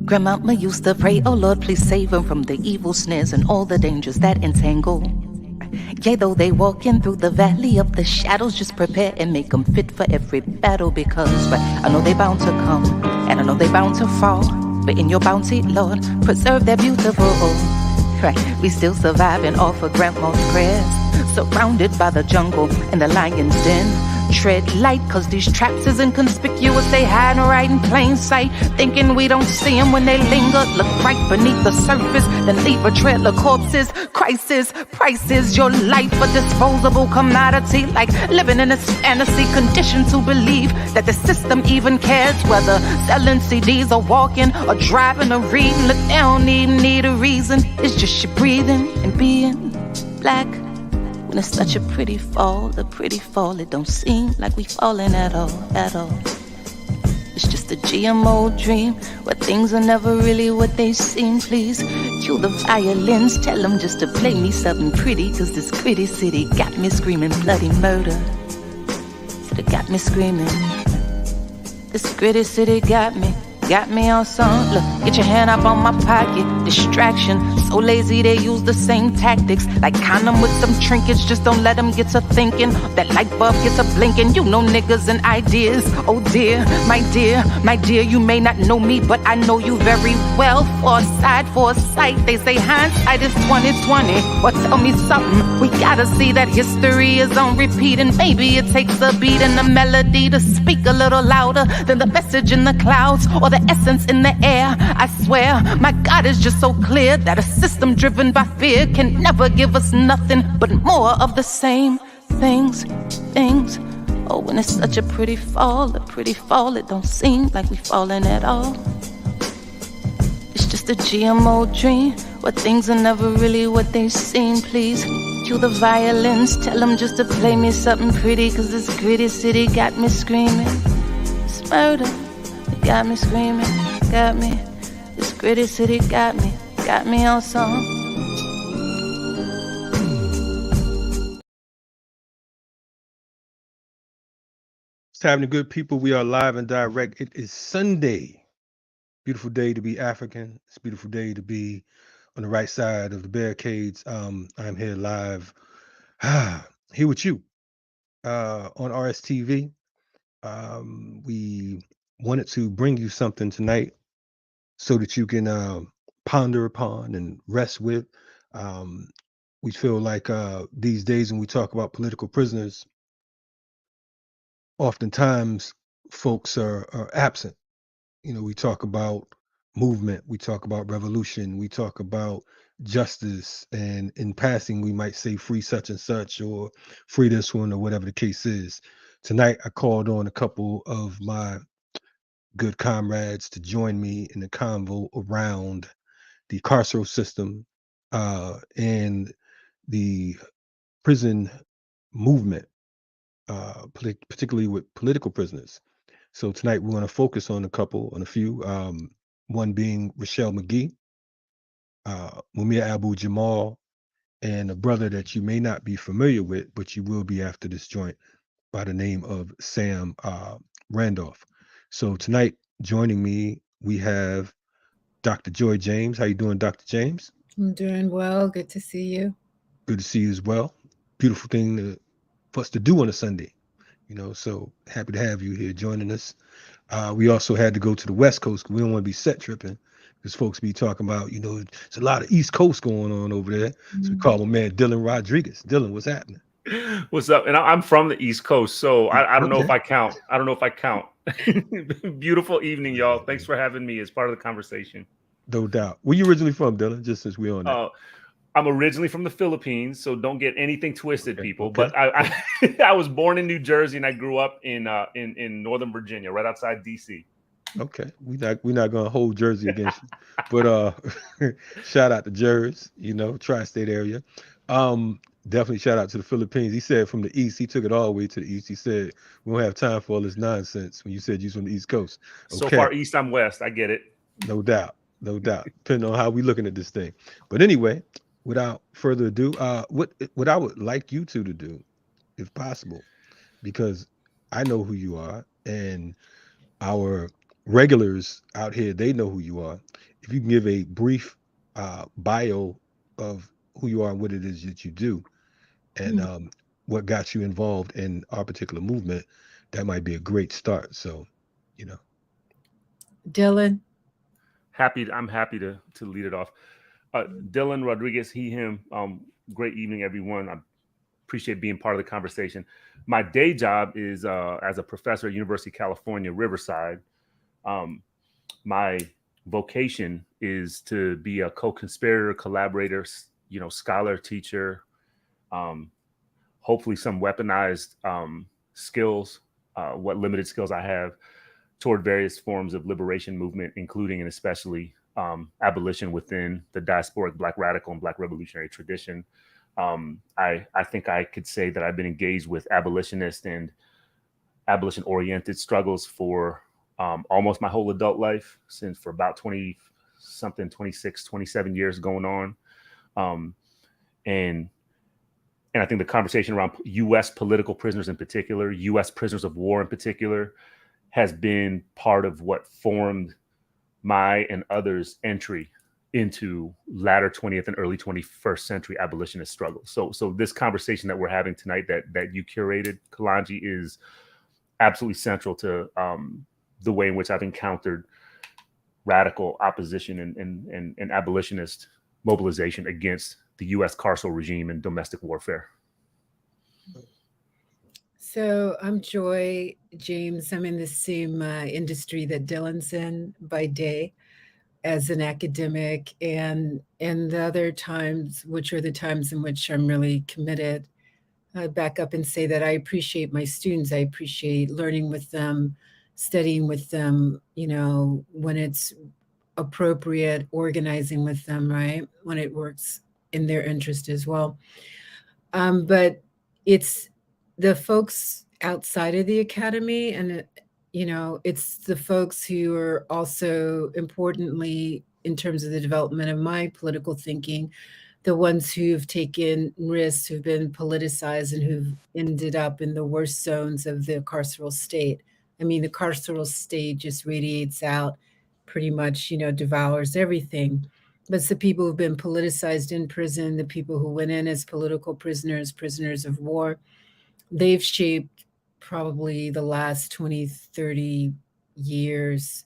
Grandmama used to pray, oh Lord, please save them from the evil snares and all the dangers that entangle. Yea, though they walking through the valley of the shadows, just prepare and make them fit for every battle, because I know they bound to come, and I know they bound to fall, but in your bounty, Lord, preserve their beautiful. Right, we still surviving off of grandma's prayers, surrounded by the jungle and the lion's den. Tread light, cause these traps is inconspicuous. They hide right in plain sight, thinking we don't see them when they linger. Look right beneath the surface, then leave a trail of corpses. Crisis, prices, your life a disposable commodity. Like living in this fantasy, conditioned to believe that the system even cares. Whether selling CDs or walking or driving or reading, look, they don't even need a reason. It's just you breathing and being black. When it's such a pretty fall, it don't seem like we falling at all, at all. It's just a GMO dream, where things are never really what they seem. Please cue the violins, tell them just to play me something pretty, cause this gritty city got me screaming bloody murder. Said it got me screaming. This gritty city got me on some. Look, get your hand up on my pocket. Distraction, so lazy they use the same tactics. Like condom with some trinkets, just don't let them get to thinking. That light bulb gets to blinking. You know niggas and ideas. Oh dear, my dear, you may not know me, but I know you very well. Foresight, they say hindsight is 2020. Well, tell me something, we gotta see that history is on repeat. And maybe it takes a beat and a melody to speak a little louder than the message in the clouds or the essence in the air. I swear, my God is just so clear that a system driven by fear can never give us nothing but more of the same things. Oh, when it's such a pretty fall, it don't seem like we falling at all. It's just a GMO dream, where things are never really what they seem. Please cue the violins, tell them just to play me something pretty, cause this gritty city got me screaming. It's murder. Got me screaming, got me. This gritty city got me on song. What's happening, good people? We are live and direct. It is Sunday. Beautiful day to be African. It's a beautiful day to be on the right side of the barricades. I'm here live, here with you on RSTV. We wanted to bring you something tonight so that you can ponder upon and rest with. We feel like these days when we talk about political prisoners, oftentimes folks are absent. You know, we talk about movement, we talk about revolution, we talk about justice, and in passing we might say free such and such or free this one or whatever the case is. Tonight I called on a couple of my good comrades to join me in the convo around the carceral system and the prison movement, particularly with political prisoners. So tonight we're going to focus on a few, one being Ruchell McGee, Mumia Abu Jamal, and a brother that you may not be familiar with, but you will be after this joint, by the name of Sam Randolph. So tonight, joining me, we have Dr. Joy James. How you doing, Dr. James? I'm doing well. Good to see you. Good to see you as well. Beautiful thing for us to do on a Sunday, you know, so happy to have you here joining us. We also had to go to the West Coast because we don't want to be set tripping, because folks be talking about, you know, there's a lot of East Coast going on over there. So we call my man Dylan Rodriguez. Dylan, what's happening? What's up? And I'm from the East Coast, so I don't know if I count. Beautiful evening, y'all. Thanks for having me as part of the conversation. No doubt. Where you originally from, Dylan? Just since we're on that. I'm originally from the Philippines, so don't get anything twisted, people. Okay. But I was born in New Jersey and I grew up in Northern Virginia, right outside DC. Okay, we're not gonna hold Jersey against you, but shout out to Jersey, you know, tri-state area. Definitely shout out to the Philippines. He said from the East, he took it all the way to the East. He said we don't have time for all this nonsense when you said you're from the East Coast. Okay. So far East, I'm West. I get it. No doubt, depending on how we looking at this thing. But anyway, without further ado, what I would like you two to do, if possible, because I know who you are, and our regulars out here, they know who you are. If you can give a brief bio of who you are and what it is that you do, and what got you involved in our particular movement, that might be a great start. So, you know. Dylan. I'm happy to lead it off. Dylan Rodriguez, he, him. Great evening, everyone. I appreciate being part of the conversation. My day job is as a professor at University of California, Riverside. My vocation is to be a co-conspirator, collaborator, scholar, teacher, hopefully some weaponized skills, what limited skills I have, toward various forms of liberation movement, including and especially abolition within the diasporic Black radical and Black revolutionary tradition. I think I could say that I've been engaged with abolitionist and abolition-oriented struggles for almost my whole adult life, since for about 26, 27 years going on. And I think the conversation around U.S. political prisoners in particular, U.S. prisoners of war in particular, has been part of what formed my and others' entry into latter 20th and early 21st century abolitionist struggles. So this conversation that we're having tonight that you curated, Kalonji, is absolutely central to the way in which I've encountered radical opposition and abolitionist mobilization against the U.S. carceral regime and domestic warfare. So I'm Joy James. I'm in the same industry that Dylan's in by day as an academic, and the other times, which are the times in which I'm really committed, I back up and say that I appreciate my students. I appreciate learning with them, studying with them, when it's appropriate, organizing with them, right? When it works in their interest as well. But it's the folks outside of the academy, and it's the folks who are also importantly, in terms of the development of my political thinking, the ones who've taken risks, who've been politicized, and who've ended up in the worst zones of the carceral state. I mean, the carceral state just radiates out, pretty much, devours everything. But it's the people who've been politicized in prison, the people who went in as political prisoners, prisoners of war. They've shaped probably the last 20, 30 years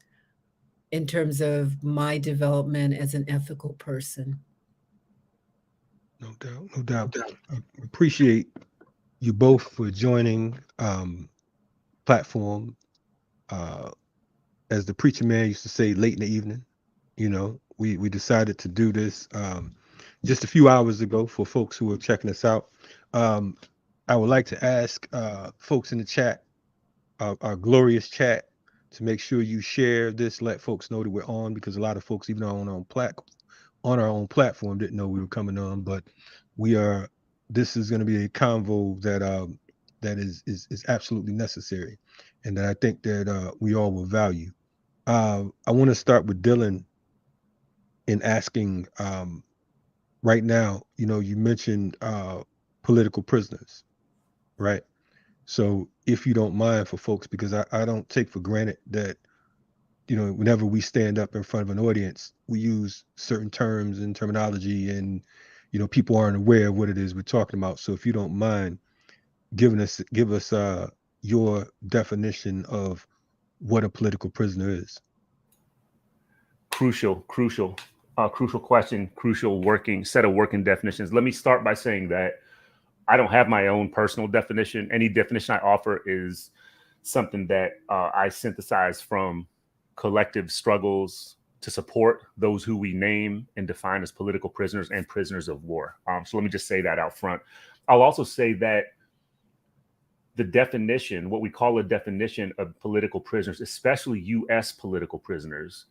in terms of my development as an ethical person. No doubt, no doubt. I appreciate you both for joining platform. As the preacher man used to say, late in the evening. We decided to do this just a few hours ago for folks who are checking us out. I would like to ask folks in the chat, our glorious chat, to make sure you share this, let folks know that we're on, because a lot of folks, even on our own platform, didn't know we were coming on. But this is going to be a convo that is absolutely necessary, and that I think that we all will value. I want to start with Dylan in asking, right now, you mentioned political prisoners, right? So if you don't mind, for folks, because I don't take for granted that, whenever we stand up in front of an audience, we use certain terms and terminology, and, people aren't aware of what it is we're talking about. So if you don't mind give us your definition of what a political prisoner is. Crucial question, crucial set of working definitions. Let me start by saying that I don't have my own personal definition. Any definition I offer is something that I synthesize from collective struggles to support those who we name and define as political prisoners and prisoners of war. So let me just say that out front. I'll also say that the definition, what we call a definition of political prisoners, especially U.S. political prisoners,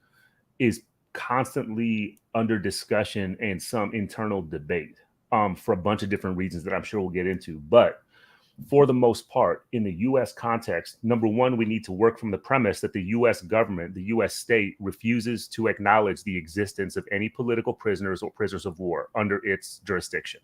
is constantly under discussion and some internal debate for a bunch of different reasons that I'm sure we'll get into. But for the most part, in the U.S. context, number one, we need to work from the premise that the U.S. government, the U.S. state, refuses to acknowledge the existence of any political prisoners or prisoners of war under its jurisdiction.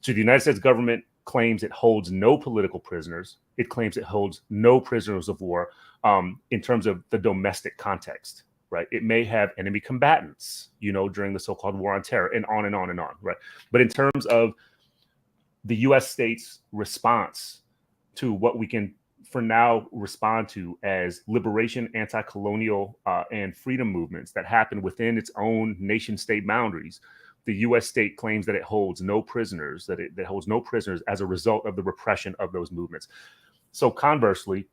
So the United States government claims it holds no political prisoners. It claims it holds no prisoners of war, in terms of the domestic context, right? It may have enemy combatants, during the so-called war on terror, and on and on and on, right? But in terms of the U.S. state's response to what we can, for now, respond to as liberation, anti-colonial, and freedom movements that happen within its own nation-state boundaries, the U.S. state claims that it holds no prisoners, that it holds no prisoners as a result of the repression of those movements. So conversely,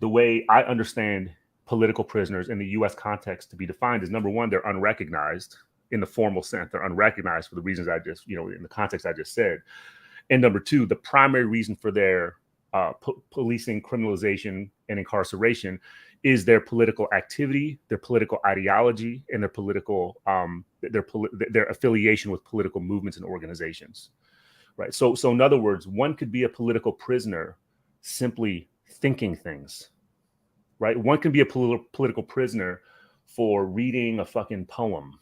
the way I understand political prisoners in the U.S. context to be defined is, number one, they're unrecognized in the formal sense. They're unrecognized for the reasons I just, in the context I just said. And number two, the primary reason for their policing, criminalization, and incarceration is their political activity, their political ideology, and their political their affiliation with political movements and organizations, right? So in other words, one could be a political prisoner simply thinking things, right? One can be a political prisoner for reading a fucking poem,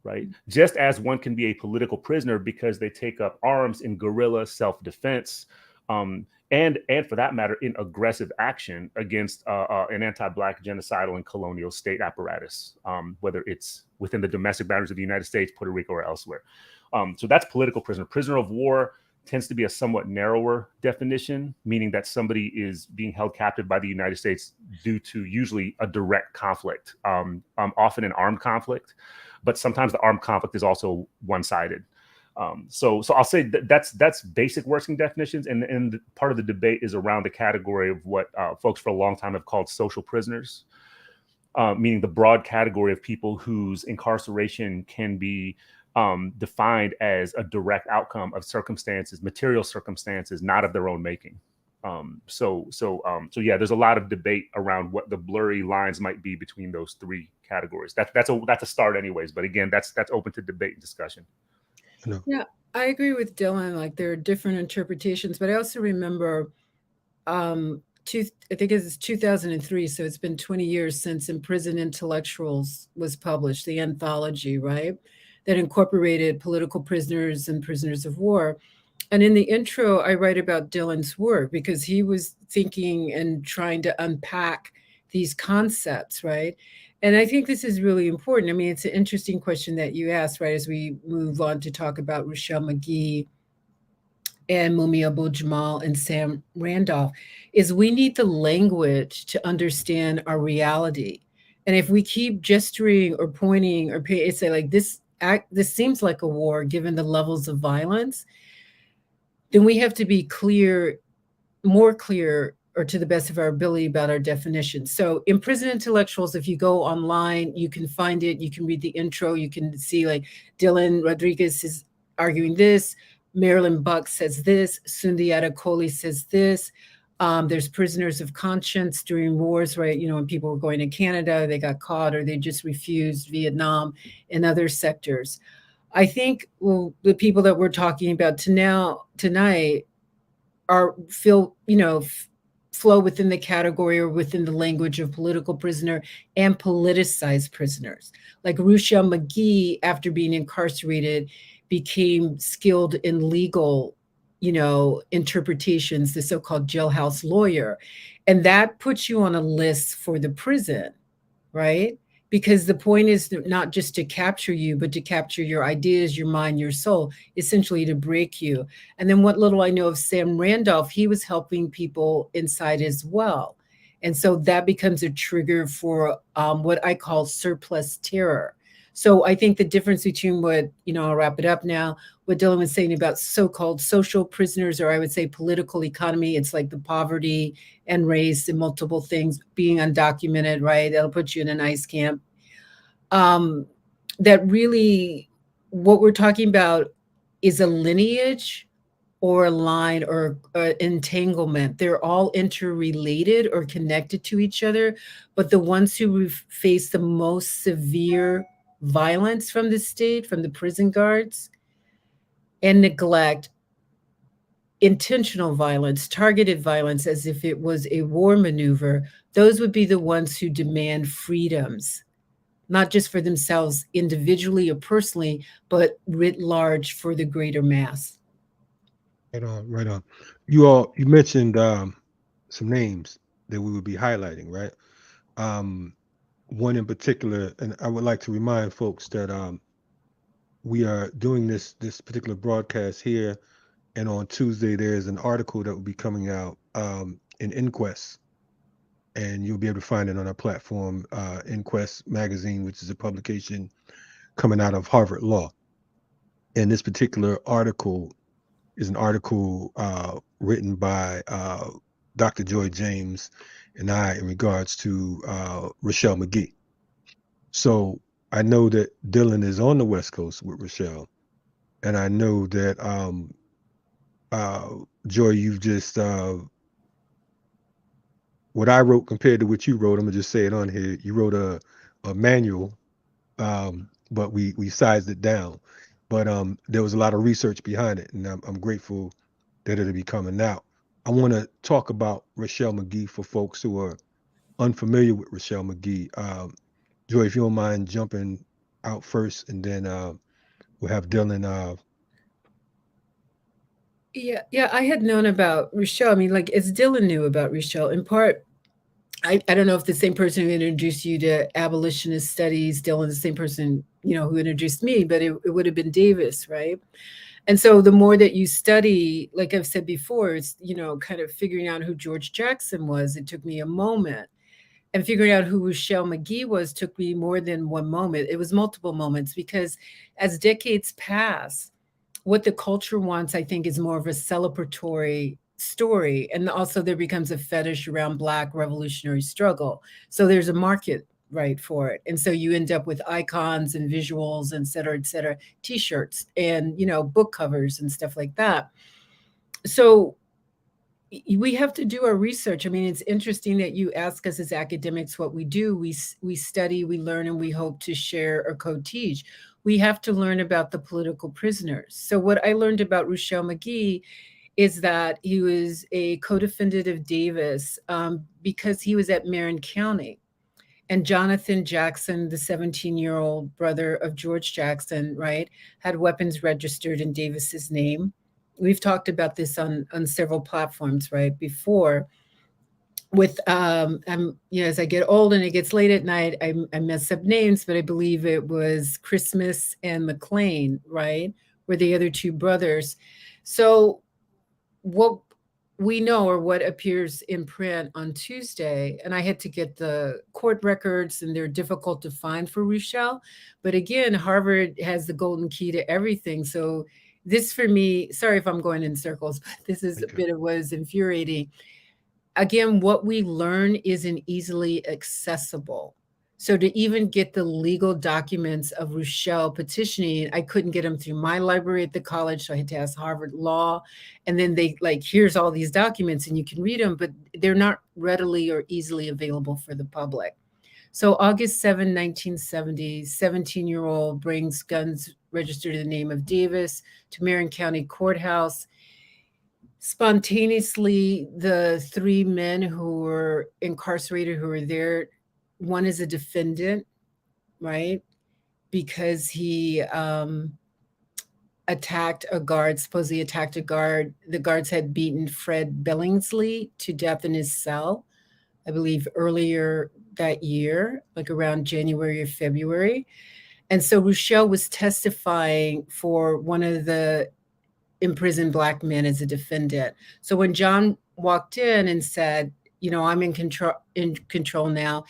right? Just as one can be a political prisoner because they take up arms in guerrilla self-defense, and for that matter, in aggressive action against an anti-Black genocidal and colonial state apparatus, whether it's within the domestic boundaries of the United States, Puerto Rico, or elsewhere. So that's political prisoner. Prisoner of war tends to be a somewhat narrower definition, meaning that somebody is being held captive by the United States due to usually a direct conflict, often an armed conflict, but sometimes the armed conflict is also one-sided. So I'll say that's basic working definitions, and part of the debate is around the category of what folks for a long time have called social prisoners, meaning the broad category of people whose incarceration can be defined as a direct outcome of circumstances, material circumstances, not of their own making. So yeah, there's a lot of debate around what the blurry lines might be between those three categories. That's a start, anyways. But again, that's open to debate and discussion. Yeah, I agree with Dylan. Like, there are different interpretations, but I also remember, I think it's 2003, so it's been 20 years since Imprisoned Intellectuals was published, the anthology, right? That incorporated political prisoners and prisoners of war. And in the intro, I write about Dylan's work because he was thinking and trying to unpack these concepts, right? And I think this is really important. I mean, it's an interesting question that you asked, right, as we move on to talk about Ruchell McGee and Mumia Jamal and Sam Randolph, is we need the language to understand our reality. And if we keep gesturing or pointing or say like this seems like a war given the levels of violence, then we have to be clear, more clear, or to the best of our ability about our definition. So Imprisoned Intellectuals, if you go online, you can find it. You can read the intro. You can see like Dylan Rodriguez is arguing this. Marilyn Buck says this. Sundiata Kohli says this. There's prisoners of conscience during wars, right? When people were going to Canada, they got caught or they just refused Vietnam and other sectors. I think the people that we're talking about tonight flow within the category or within the language of political prisoner and politicized prisoners. Like Ruchell McGee, after being incarcerated, became skilled in legal, interpretations, the so-called jailhouse lawyer. And that puts you on a list for the prison, right? Because the point is not just to capture you, but to capture your ideas, your mind, your soul, essentially to break you. And then what little I know of Sam Randolph, he was helping people inside as well. And so that becomes a trigger for what I call surplus terror. So I think the difference between what, I'll wrap it up now, what Dylan was saying about so-called social prisoners, or I would say political economy, it's like the poverty and race and multiple things being undocumented, right? That'll put you in an ICE camp. That really, what we're talking about is a lineage or a line or entanglement. They're all interrelated or connected to each other, but the ones who face the most severe violence from the state, from the prison guards, and neglect, intentional violence, targeted violence, as if it was a war maneuver, those would be the ones who demand freedoms, not just for themselves individually or personally, but writ large for the greater mass. Right on. You mentioned some names. that we would be highlighting, right? One in particular, and I would like to remind folks that we are doing this particular broadcast here, and on Tuesday there's an article that will be coming out in Inquest, and you'll be able to find it on our platform, Inquest magazine, which is a publication coming out of Harvard Law. And this particular article is an article written by Dr. Joy James and I in regards to Ruchell McGee. So I know that Dylan is on the West Coast with Ruchell, and I know that Joy, you've just what I wrote compared to what you wrote. I'm gonna just say it on here. You wrote a manual, but we sized it down. But there was a lot of research behind it, and I'm grateful that it'll be coming out. I want to talk about Ruchell McGee for folks who are unfamiliar with Ruchell McGee. Joy, if you don't mind jumping out first, and then we'll have Dylan. Yeah, I had known about Ruchell. I mean, like, as Dylan knew about Ruchell, in part, I don't know if the same person who introduced you to abolitionist studies, Dylan, the same person, who introduced me, but it would have been Davis, right? And so the more that you study, like I've said before, it's, kind of figuring out who George Jackson was. It took me a moment. And figuring out who Ruchell McGee was took me more than one moment. It was multiple moments, because as decades pass, what the culture wants, I think, is more of a celebratory story. And also there becomes a fetish around Black revolutionary struggle. So there's a market, right, for it. And so you end up with icons and visuals, et cetera, T-shirts and, book covers and stuff like that. So we have to do our research. I mean, it's interesting that you ask us as academics what we do. We study, we learn, and we hope to share or co-teach. We have to learn about the political prisoners. So what I learned about Ruchell McGee is that he was a co-defendant of Davis because he was at Marin County. And Jonathan Jackson, the 17-year-old brother of George Jackson, right, had weapons registered in Davis's name. We've talked about this on several platforms, right, before. With as I get old and it gets late at night, I mess up names, but I believe it was Christmas and McLean, right, were the other two brothers. So what we know, or what appears in print on Tuesday, and I had to get the court records, and they're difficult to find for Ruchell, but again, Harvard has the golden key to everything. So this, for me, sorry if I'm going in circles, but this is a bit of what is infuriating. Again, what we learn isn't easily accessible. So to even get the legal documents of Ruchell petitioning, I couldn't get them through my library at the college, so I had to ask Harvard Law. And then they here's all these documents and you can read them, but they're not readily or easily available for the public. So August 7, 1970, 17-year-old brings guns registered in the name of Davis to Marin County Courthouse. Spontaneously, the three men who were incarcerated, who were there, one is a defendant, right? Because he attacked a guard, supposedly attacked a guard. The guards had beaten Fred Billingsley to death in his cell, I believe earlier that year, like around January or February. And so Ruchell was testifying for one of the imprisoned Black men as a defendant. So when John walked in and said, I'm in control now,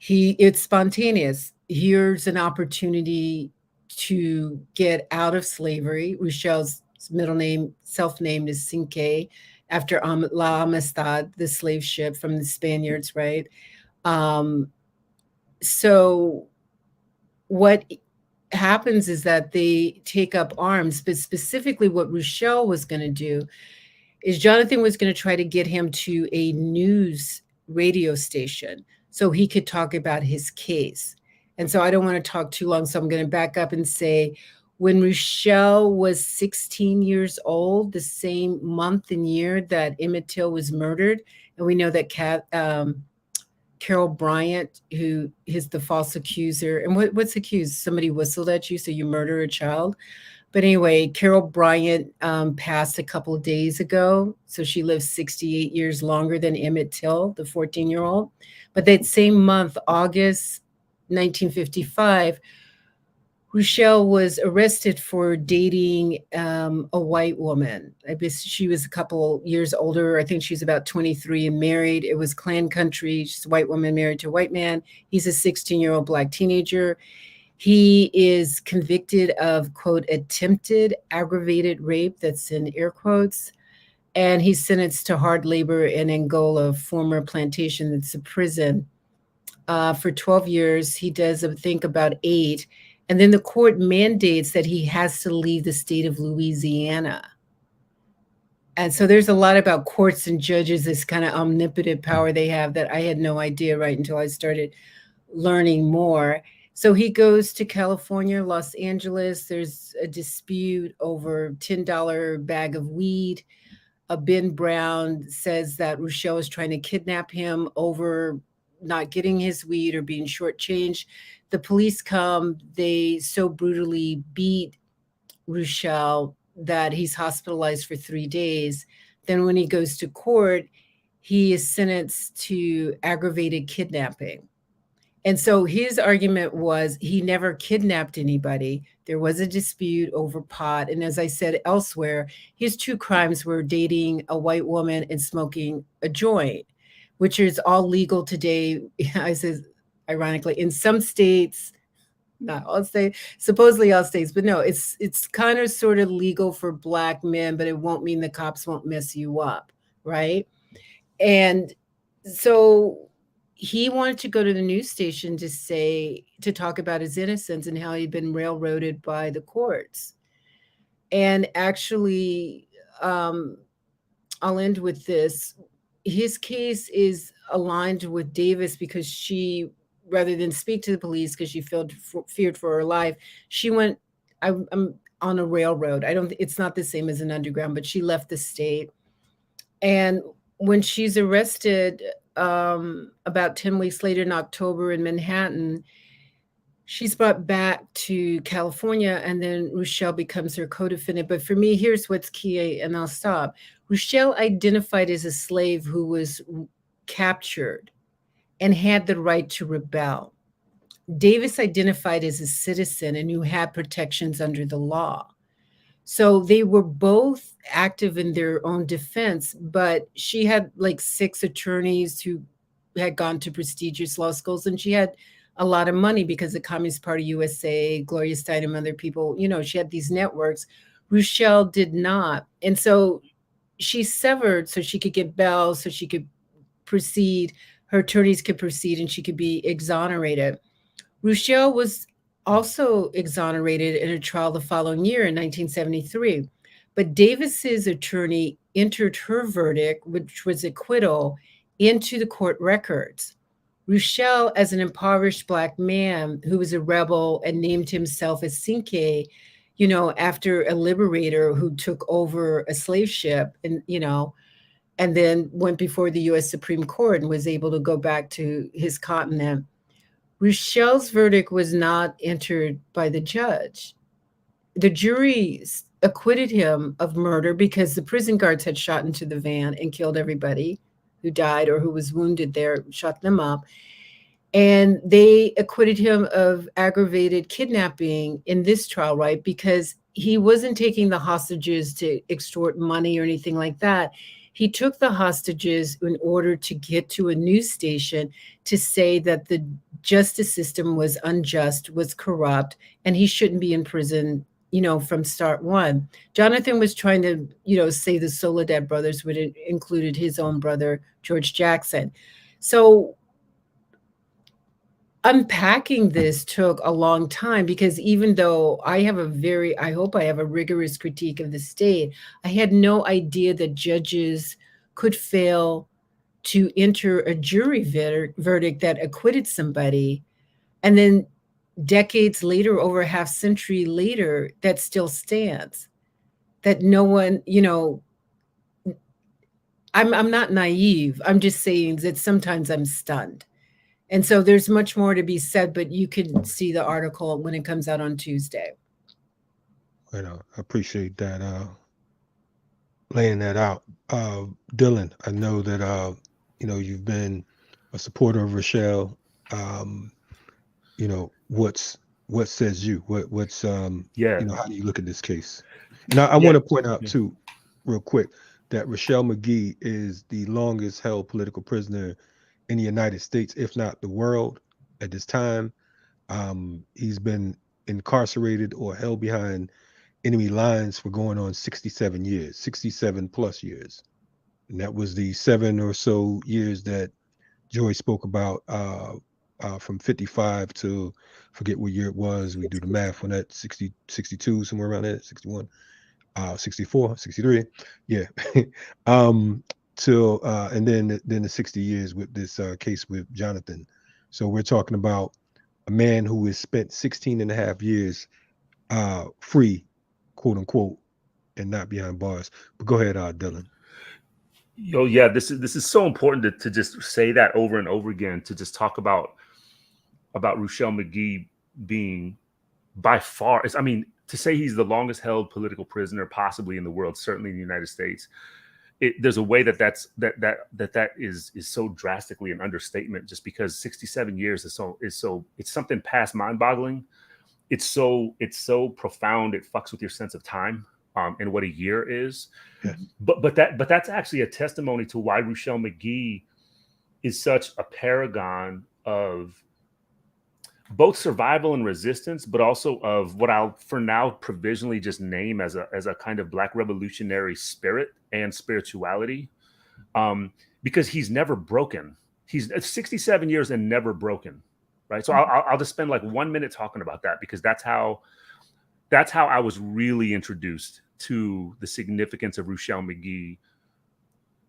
it's spontaneous. Here's an opportunity to get out of slavery. Ruchell's middle name, self-named, is Cinque, after La Amistad, the slave ship from the Spaniards, right? So what happens is that they take up arms, but specifically what Ruchell was going to do is Jonathan was going to try to get him to a news radio station so he could talk about his case. And so I don't want to talk too long, so I'm going to back up and say, when Ruchell was 16 years old, the same month and year that Emmett Till was murdered, and we know that Carol Bryant, who is the false accuser, and what's accused? Somebody whistled at you, so you murder a child. But anyway, Carol Bryant passed a couple of days ago. So she lived 68 years longer than Emmett Till, the 14-year-old. But that same month, August 1955, Ruchell was arrested for dating a white woman. I guess she was a couple years older. I think she's about 23 and married. It was Klan country. She's a white woman married to a white man. He's a 16-year-old Black teenager. He is convicted of, quote, attempted aggravated rape, that's in air quotes, and he's sentenced to hard labor in Angola, former plantation that's a prison, for 12 years. He does, I think, about 8. And then the court mandates that he has to leave the state of Louisiana. And so there's a lot about courts and judges, this kind of omnipotent power they have that I had no idea right until I started learning more. So he goes to California, Los Angeles. There's a dispute over $10 bag of weed. Ben Brown says that Ruchell is trying to kidnap him over not getting his weed or being shortchanged. The police come, they so brutally beat Ruchell that he's hospitalized for 3 days. Then when he goes to court, he is sentenced to aggravated kidnapping. And so his argument was he never kidnapped anybody. There was a dispute over pot. And as I said elsewhere, his 2 crimes were dating a white woman and smoking a joint, which is all legal today. I said, ironically, in some states, not all states, supposedly all states, but no, it's kind of sort of legal for Black men, but it won't mean the cops won't mess you up, right? And so he wanted to go to the news station to talk about his innocence and how he'd been railroaded by the courts. And actually, I'll end with this. His case is aligned with Davis because she, rather than speak to the police because she feared for her life, she went, I'm on a railroad. It's not the same as an underground, but she left the state. And when she's arrested, about 10 weeks later in October in Manhattan, she's brought back to California, and then Ruchell becomes her co-defendant. But for me, here's what's key, and I'll stop. Ruchell identified as a slave who was captured and had the right to rebel. Davis identified as a citizen and who had protections under the law. So they were both active in their own defense, but she had like 6 attorneys who had gone to prestigious law schools, and she had a lot of money because the Communist Party USA, Gloria Steinem, other people, she had these networks. Ruchell did not. And so she severed so she could get bail, so she could proceed, her attorneys could proceed, and she could be exonerated. Ruchell was also exonerated in a trial the following year in 1973. But Davis's attorney entered her verdict, which was acquittal, into the court records. Ruchell, as an impoverished Black man who was a rebel and named himself as Sinke, after a liberator who took over a slave ship and then went before the U.S. Supreme Court and was able to go back to his continent. Ruchell's verdict was not entered by the judge. The jury acquitted him of murder because the prison guards had shot into the van and killed everybody who died or who was wounded there, shot them up. And they acquitted him of aggravated kidnapping in this trial, right? Because he wasn't taking the hostages to extort money or anything like that. He took the hostages in order to get to a news station to say that the justice system was unjust, was corrupt, and he shouldn't be in prison, from start one. Jonathan was trying to, say the Soledad brothers, which included his own brother, George Jackson. So unpacking this took a long time because even though I hope I have a rigorous critique of the state, I had no idea that judges could fail to enter a jury verdict that acquitted somebody. And then decades later, over a half century later, that still stands. That no one, I'm not naive. I'm just saying that sometimes I'm stunned. And so there's much more to be said, but you can see the article when it comes out on Tuesday. I appreciate that laying that out. Dylan, I know that you've been a supporter of Ruchell. What says you? What's Yeah. how do you look at this case? And I Yeah. want to point out too, real quick, that Ruchell McGee is the longest held political prisoner in the United States, if not the world, at this time. He's been incarcerated or held behind enemy lines for going on 67 years, 67 plus years. And that was the 7 or so years that Joy spoke about, from 55 to, forget what year it was. We do the math on that, 60, 62, somewhere around there, 61, 64, 63. Yeah. Till, and then the 60 years with this case with Jonathan. So we're talking about a man who has spent 16 and a half years free, quote unquote, and not behind bars. But go ahead, Dylan. Yeah, this is so important to just say that over and over again, to just talk about Ruchell McGee being by far, I mean, to say he's the longest held political prisoner possibly in the world, certainly in the United States. There's a way that is so drastically an understatement, just because 67 years is so it's something past mind-boggling. It's so profound. It fucks with your sense of time, and what a year is. Yes. But that's actually a testimony to why Ruchell McGee is such a paragon of both survival and resistance, but also of what I'll for now provisionally just name as a kind of Black revolutionary spirit and spirituality, because he's never broken. He's 67 years and never broken, right? So I'll just spend like 1 minute talking about that, because that's how I was really introduced to the significance of Ruchell McGee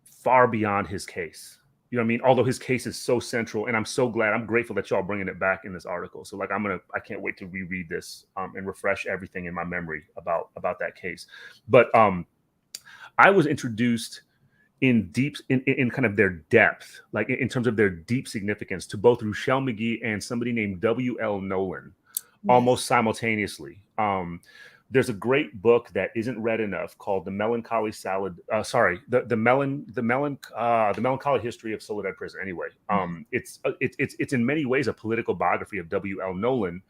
far beyond his case. You know what I mean? Although his case is so central, and I'm grateful that y'all bringing it back in this article. So like, I can't wait to reread this and refresh everything in my memory about that case. But I was introduced in kind of their depth, like in terms of their deep significance, to both Ruchell McGee and somebody named W.L. Nolan, almost simultaneously. There's a great book that isn't read enough called The Melancholy History of Soledad Prison. Anyway, it's in many ways a political biography of W.L. Nolan,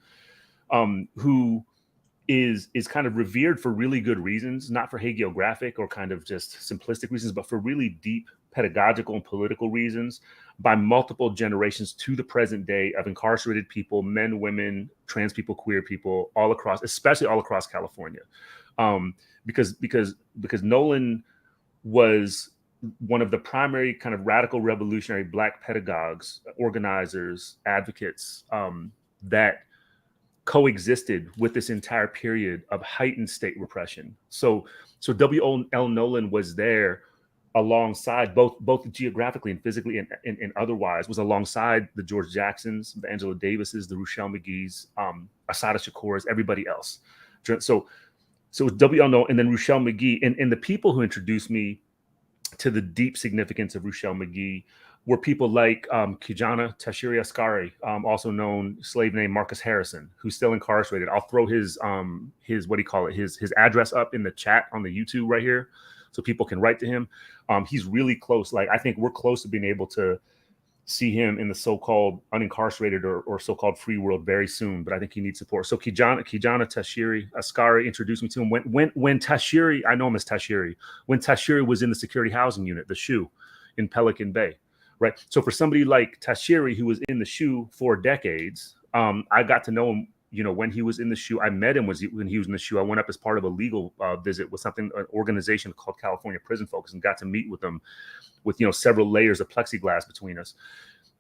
who is kind of revered for really good reasons, not for hagiographic or kind of just simplistic reasons, but for really deep pedagogical and political reasons by multiple generations to the present day of incarcerated people, men, women, trans people, queer people, all across, especially all across California. Because Nolan was one of the primary kind of radical revolutionary Black pedagogues, organizers, advocates that coexisted with this entire period of heightened state repression. So W.L. Nolan was there alongside, both geographically and physically and otherwise, was alongside the George Jacksons, the Angela Davises, the Ruchell McGees, Assata Shakur's, everybody else. So W.L. Nolan and then Ruchell McGee, and the people who introduced me to the deep significance of Ruchell McGee were people like Kijana Tashiri Ascari, also known slave name Marcus Harrison, who's still incarcerated. I'll throw his his address up in the chat on the YouTube right here, so people can write to him. He's really close. Like, I think we're close to being able to see him in the so-called unincarcerated or so-called free world very soon, but I think he needs support. So Kijana Tashiri Ascari introduced me to him when Tashiri, I know him as Tashiri, when Tashiri was in the security housing unit, the SHU in Pelican Bay. Right. So for somebody like Tashiri, who was in the SHU for decades, I got to know him, when he was in the SHU. I met him when he was in the SHU. I went up as part of a legal visit with an organization called California Prison Focus, and got to meet with them with, several layers of plexiglass between us.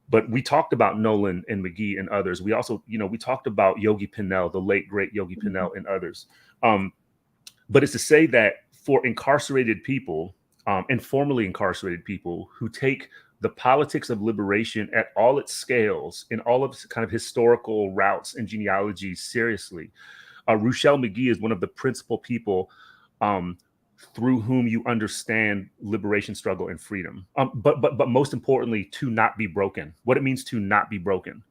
But we talked about Nolan and McGee and others. We also, we talked about Yogi Pinnell, the late, great Yogi Pinnell, and others. But it's to say that for incarcerated people and formerly incarcerated people who take the politics of liberation at all its scales, in all of its kind of historical routes and genealogies seriously, Ruchell McGee is one of the principal people through whom you understand liberation struggle and freedom. But most importantly, to not be broken, what it means to not be broken.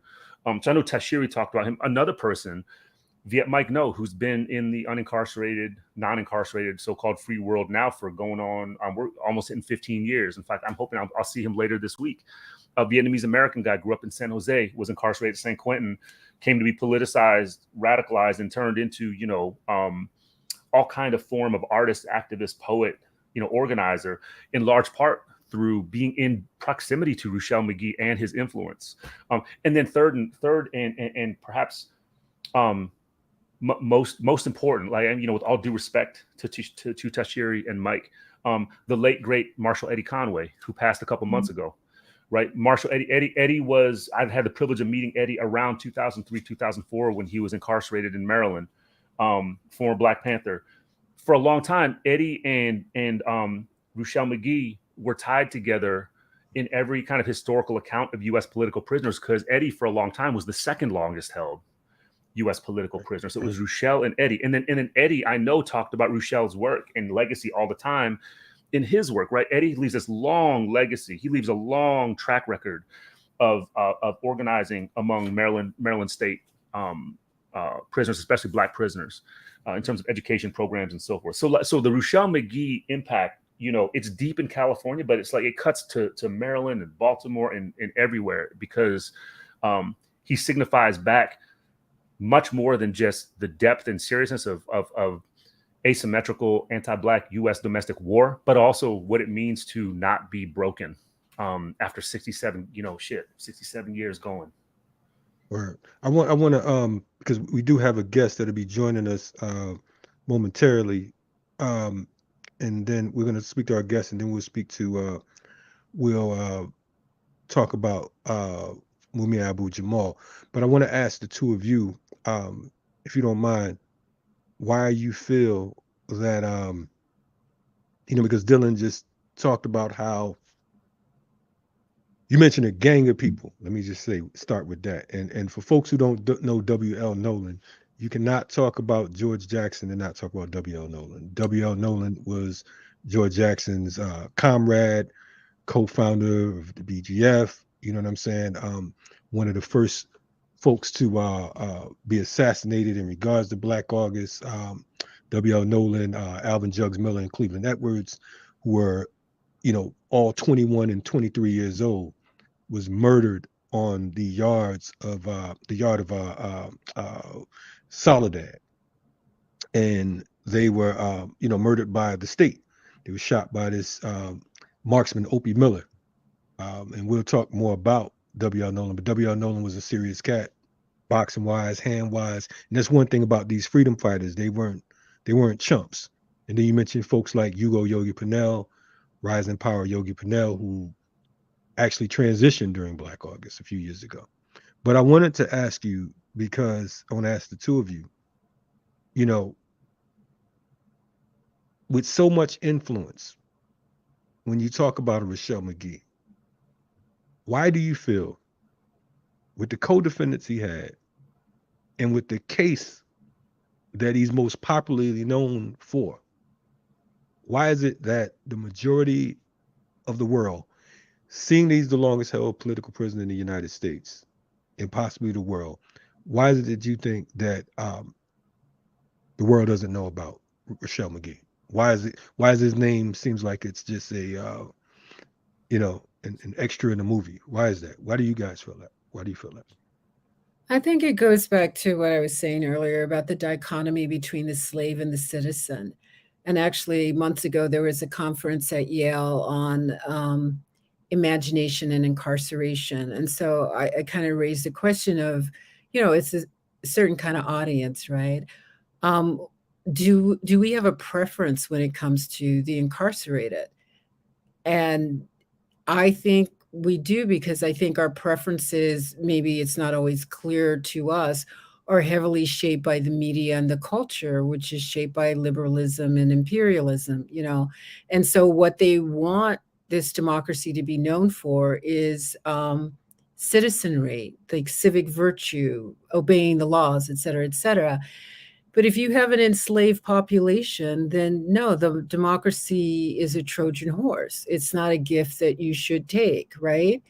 So I know Tashiri talked about him. Another person Viet Mike No, who's been in the unincarcerated, non-incarcerated, so-called free world now for going on, we're almost hitting 15 years. In fact, I'm hoping I'll see him later this week. A Vietnamese American guy, grew up in San Jose, was incarcerated at San Quentin, came to be politicized, radicalized, and turned into, all kind of form of artist, activist, poet, organizer, in large part through being in proximity to Ruchell Magee and his influence. And then third and perhaps most important, like, with all due respect to Tashiri and Mike, the late great Marshall Eddie Conway, who passed a couple months ago, right? Marshall Eddie was, I've had the privilege of meeting Eddie around 2003, 2004, when he was incarcerated in Maryland, former Black Panther. For a long time, Eddie and Ruchell Magee were tied together in every kind of historical account of U.S. political prisoners, because Eddie, for a long time, was the second longest held U.S. political prisoner. So it was Ruchell and Eddie. And then Eddie, I know, talked about Ruchell's work and legacy all the time in his work, right? Eddie leaves this long legacy. He leaves a long track record of organizing among Maryland State prisoners, especially Black prisoners, in terms of education programs and so forth. So the Ruchell Magee impact, it's deep in California, but it's like it cuts to Maryland and Baltimore and everywhere, because he signifies back much more than just the depth and seriousness of asymmetrical anti-Black U.S. domestic war, but also what it means to not be broken after 67 years going. Right. I want to because we do have a guest that'll be joining us momentarily, and then we're going to speak to our guest, and then we'll speak to we'll talk about Mumia Abu-Jamal. But I want to ask the two of you, if you don't mind, why you feel that because Dylan just talked about how you mentioned a gang of people. Let me just start with that. And for folks who don't know W.L. Nolan, you cannot talk about George Jackson and not talk about W.L. Nolan. W.L. Nolan was George Jackson's comrade, co-founder of the BGF. You know what I'm saying? One of the first folks to be assassinated in regards to Black August. W.L. Nolan, Alvin Jugs Miller, and Cleveland Edwards, who were, all 21 and 23 years old, was murdered on the yard of Soledad, and they were murdered by the state. They were shot by this marksman Opie Miller, and we'll talk more about W.L. Nolan. But W.L. Nolan was a serious cat, boxing wise, hand wise, and that's one thing about these freedom fighters. They weren't chumps. And then you mentioned folks like Hugo Yogi Pinnell, Rising Power Yogi Pinnell, who actually transitioned during Black August a few years ago. But I wanted to ask you, because I want to ask the two of you, with so much influence, when you talk about a Ruchell Magee, why do you feel, with the co-defendants he had and with the case that he's most popularly known for, why is it that the majority of the world, seeing that he's the longest held political prisoner in the United States and possibly the world, why is it that you think that the world doesn't know about Ruchell Magee? Why is his name seems like it's just a an extra in a movie? Why is that? Why do you guys feel that? Why do you feel that? I think it goes back to what I was saying earlier about the dichotomy between the slave and the citizen. And actually, months ago, there was a conference at Yale on imagination and incarceration. And so I kind of raised the question of, it's a certain kind of audience, right? Do we have a preference when it comes to the incarcerated? And I think we do, because I think our preferences, maybe it's not always clear to us, are heavily shaped by the media and the culture, which is shaped by liberalism and imperialism, And so what they want this democracy to be known for is citizenry, like civic virtue, obeying the laws, et cetera, et cetera. But if you have an enslaved population, then no, the democracy is a Trojan horse. It's not a gift that you should take, right?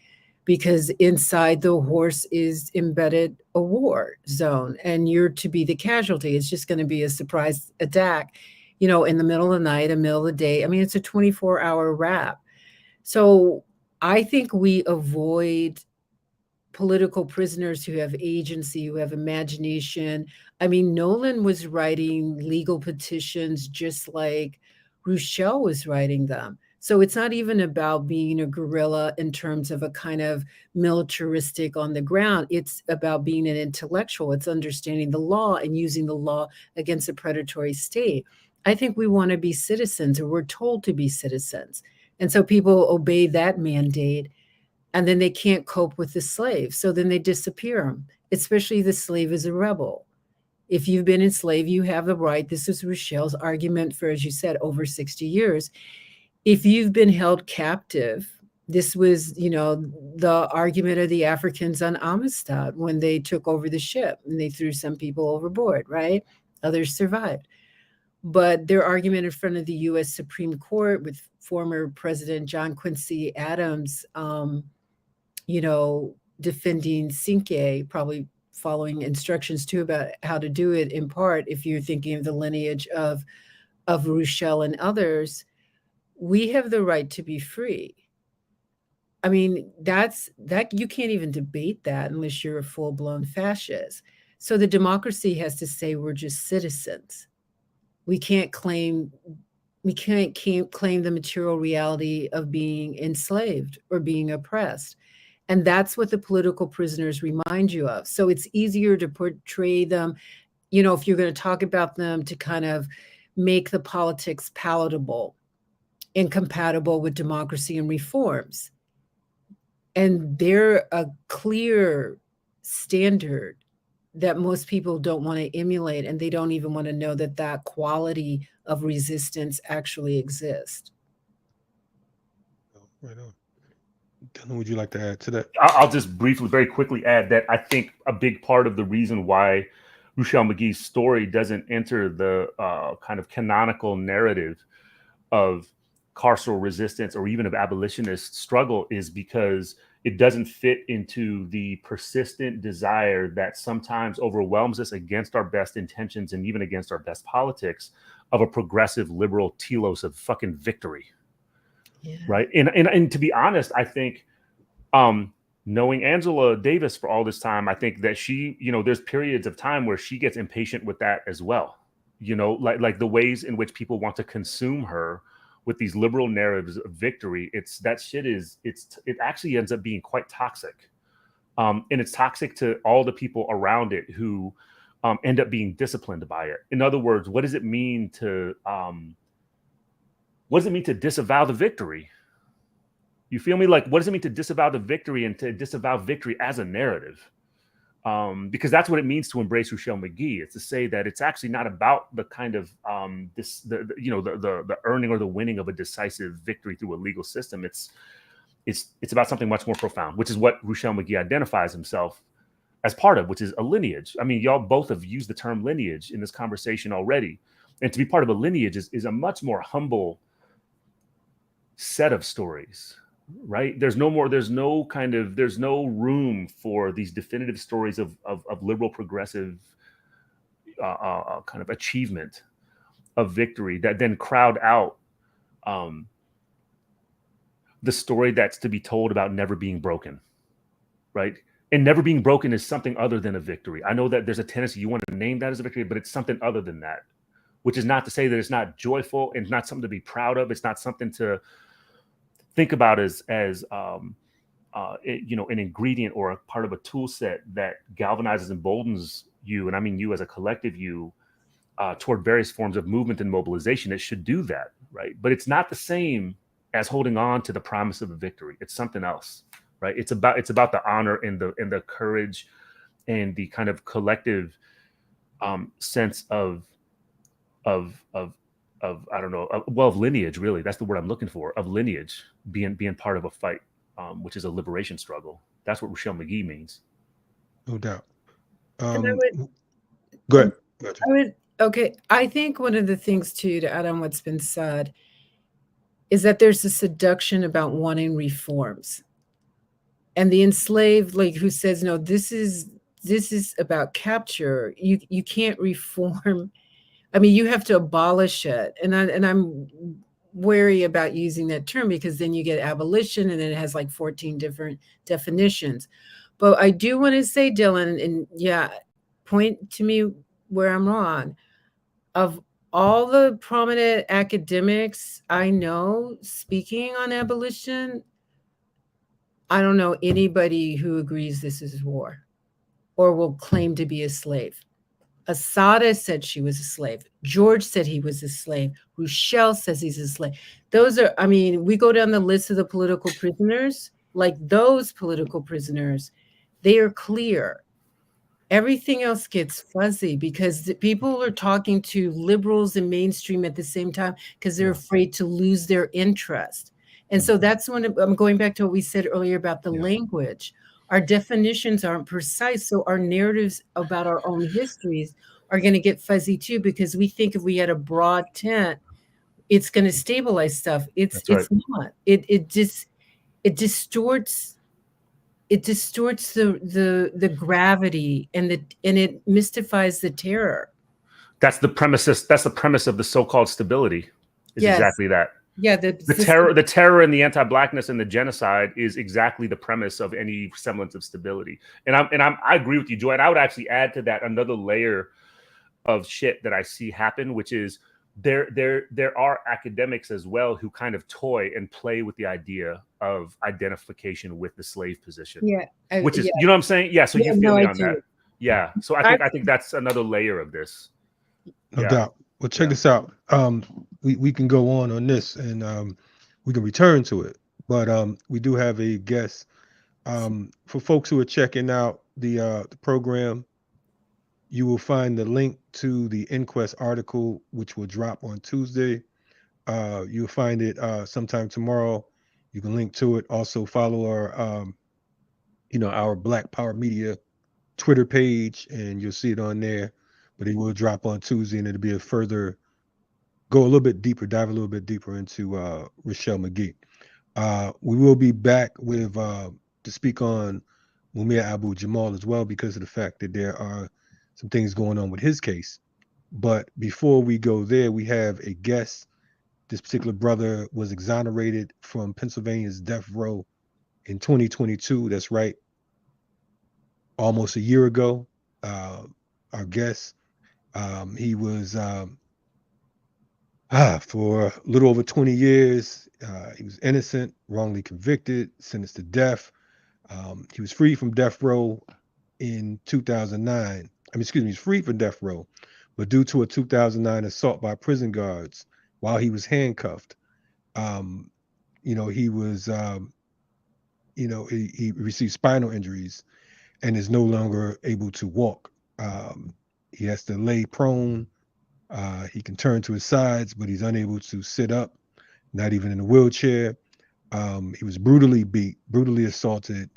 because inside the horse is embedded a war zone, and you're to be the casualty. It's just going to be a surprise attack, you know, in the middle of the night, in the middle of the day. I mean, it's a 24-hour wrap. So I think we avoid political prisoners who have agency, who have imagination. I mean, Nolan was writing legal petitions just like Ruchell was writing them. So it's not even about being a guerrilla in terms of a kind of militaristic on the ground. It's about being an intellectual. It's understanding the law and using the law against a predatory state. I think we want to be citizens, or we're told to be citizens. And so people obey that mandate, and then they can't cope with the slave. So then they disappear them, especially the slave is a rebel. If you've been enslaved, you have the right. This is Ruchell's argument for, as you said, over 60 years. If you've been held captive, this was, you know, the argument of the Africans on Amistad when they took over the ship and they threw some people overboard, right? Others survived. But their argument in front of the U.S. Supreme Court with former President John Quincy Adams, you know, defending Cinque, probably following instructions too about how to do it in part, if you're thinking of the lineage of Ruchell and others, we have the right to be free. I mean, that you can't even debate that unless you're a full-blown fascist. So the democracy has to say we're just citizens. We can't claim the material reality of being enslaved or being oppressed. And that's what the political prisoners remind you of. So it's easier to portray them, you know, if you're going to talk about them, to kind of make the politics palatable and compatible with democracy and reforms. And they're a clear standard that most people don't want to emulate, and they don't even want to know that that quality of resistance actually exists. Right on. Dylan, would you like to add to that? I'll just briefly, very quickly add that I think a big part of the reason why Ruchell McGee's story doesn't enter the kind of canonical narrative of carceral resistance or even of abolitionist struggle is because it doesn't fit into the persistent desire that sometimes overwhelms us against our best intentions and even against our best politics of a progressive liberal telos of fucking victory. Yeah. Right. And to be honest, I think knowing Angela Davis for all this time, I think that she, you know, there's periods of time where she gets impatient with that as well. You know, like the ways in which people want to consume her with these liberal narratives of victory. It actually ends up being quite toxic. And it's toxic to all the people around it who end up being disciplined by it. In other words, what does it mean to disavow the victory? You feel me? Like, what does it mean to disavow the victory and to disavow victory as a narrative? Because that's what it means to embrace Ruchell McGee. It's to say that it's actually not about the kind of the earning or the winning of a decisive victory through a legal system. It's about something much more profound, which is what Ruchell McGee identifies himself as part of, which is a lineage. I mean, y'all both have used the term lineage in this conversation already, and to be part of a lineage is a much more humble set of stories. Right. There's no room for these definitive stories of liberal progressive kind of achievement of victory that then crowd out the story that's to be told about never being broken. Right. And never being broken is something other than a victory. I know that there's a tendency you want to name that as a victory, but it's something other than that, which is not to say that it's not joyful and not something to be proud of. It's not something to think about as an ingredient or a part of a tool set that galvanizes and emboldens you, and I mean you as a collective you, toward various forms of movement and mobilization. It should do that, right? But it's not the same as holding on to the promise of a victory. It's something else, right? It's about the honor and the courage and the kind of collective sense of lineage, really. That's the word I'm looking for, of lineage, being part of a fight, which is a liberation struggle. That's what Ruchell McGee means. No doubt. Go ahead. I think one of the things too, to add on what's been said, is that there's a seduction about wanting reforms. and the enslaved, like, who says, no, this is about capture. You can't reform. I mean, you have to abolish it. And I'm wary about using that term, because then you get abolition and then it has like 14 different definitions. But I do want to say, Dylan, and yeah, point to me where I'm wrong. Of all the prominent academics I know speaking on abolition, I don't know anybody who agrees this is war or will claim to be a slave. Asada said she was a slave. George said he was a slave. Ruchell says he's a slave. Those are, I mean, we go down the list of the political prisoners, like those political prisoners, they are clear. Everything else gets fuzzy because the people are talking to liberals and mainstream at the same time because they're afraid to lose their interest. And so that's when I'm going back to what we said earlier about the language. Our definitions aren't precise, so our narratives about our own histories are going to get fuzzy too, because we think if we had a broad tent, it's going to stabilize stuff. It's not. It distorts the gravity, and it mystifies the terror. That's the premise of the so-called stability. Is exactly that. Yeah, the terror and the anti-blackness and the genocide is exactly the premise of any semblance of stability. And I agree with you, Joy. And I would actually add to that another layer of shit that I see happen, which is there are academics as well who kind of toy and play with the idea of identification with the slave position. Yeah, which is, you know what I'm saying? Yeah. So you feel me on that? Yeah. So I think that's another layer of this. No doubt. Well, check this out. We can go on this, and we can return to it. But we do have a guest. For folks who are checking out the program, you will find the link to the Inquest article, which will drop on Tuesday. You'll find it sometime tomorrow. You can link to it. Also follow our, our Black Power Media Twitter page, and you'll see it on there. But it will drop on Tuesday, and it'll be dive a little bit deeper into Rochelle McGee. We will be back with to speak on Mumia Abu Jamal as well, because of the fact that there are some things going on with his case. But before we go there, we have a guest. This particular brother was exonerated from Pennsylvania's death row in 2022. That's right, almost a year ago. Our guest, he was for a little over 20 years. He was innocent, wrongly convicted, sentenced to death. He was free from death row in 2009. He's free from death row, but due to a 2009 assault by prison guards while he was handcuffed, he was, he received spinal injuries and is no longer able to walk. He has to lay prone. He can turn to his sides, but he's unable to sit up, not even in a wheelchair. He was brutally beat, brutally assaulted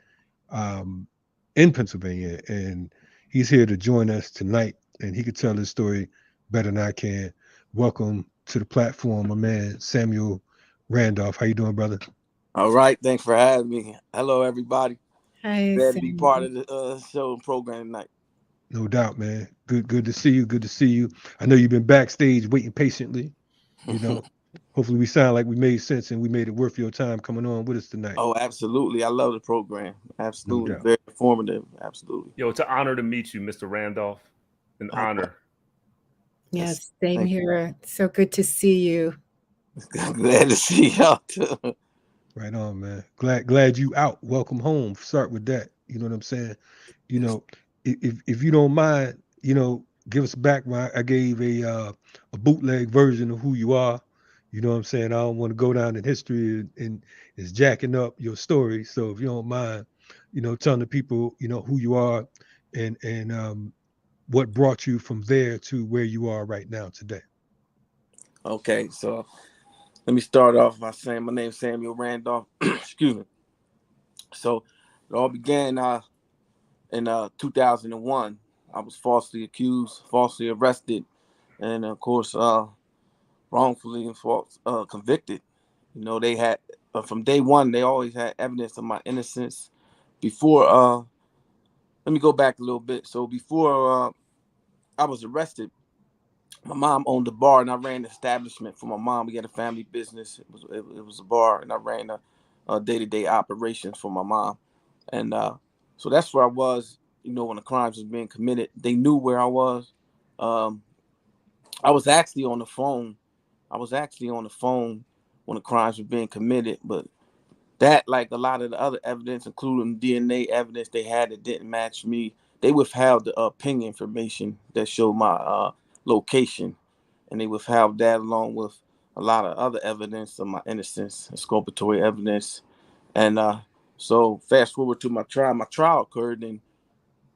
in Pennsylvania, and he's here to join us tonight, and he could tell his story better than I can. Welcome to the platform, my man, Samuel Randolph. How you doing, brother? All right. Thanks for having me. Hello, everybody. Hi, glad to be part of the show and program tonight. No doubt, man. Good to see you. Good to see you. I know you've been backstage waiting patiently. Hopefully we sound like we made sense and we made it worth your time coming on with us tonight. Oh, absolutely. I love the program. Absolutely. No, very informative. Absolutely. Yo, it's an honor to meet you, Mr. Randolph. An honor. Yes, same here. So good to see you. Glad to see y'all too. Right on, man. Glad you out. Welcome home. Start with that. You know what I'm saying? If you don't mind, give us a background. I gave a bootleg version of who you are. You know what I'm saying? I don't want to go down in history and is jacking up your story. So if you don't mind, telling the people, who you are and what brought you from there to where you are right now today. Okay, so let me start off by saying my name is Samuel Randolph. Excuse me. So it all began in 2001. I was falsely accused, falsely arrested, and of course wrongfully and convicted. They had from day one, they always had evidence of my innocence, before let me go back a little bit. So before I was arrested, my mom owned a bar, and I ran the establishment for my mom. We had a family business. It was a bar, and I ran a day-to-day operations for my mom. And so that's where I was, when the crimes was being committed. They knew where I was. I was actually on the phone. When the crimes were being committed, but that, like a lot of the other evidence, including DNA evidence they had that didn't match me, they withheld the ping information that showed my location, and they withheld that along with a lot of other evidence of my innocence, exculpatory evidence. And so fast forward to my trial. My trial occurred in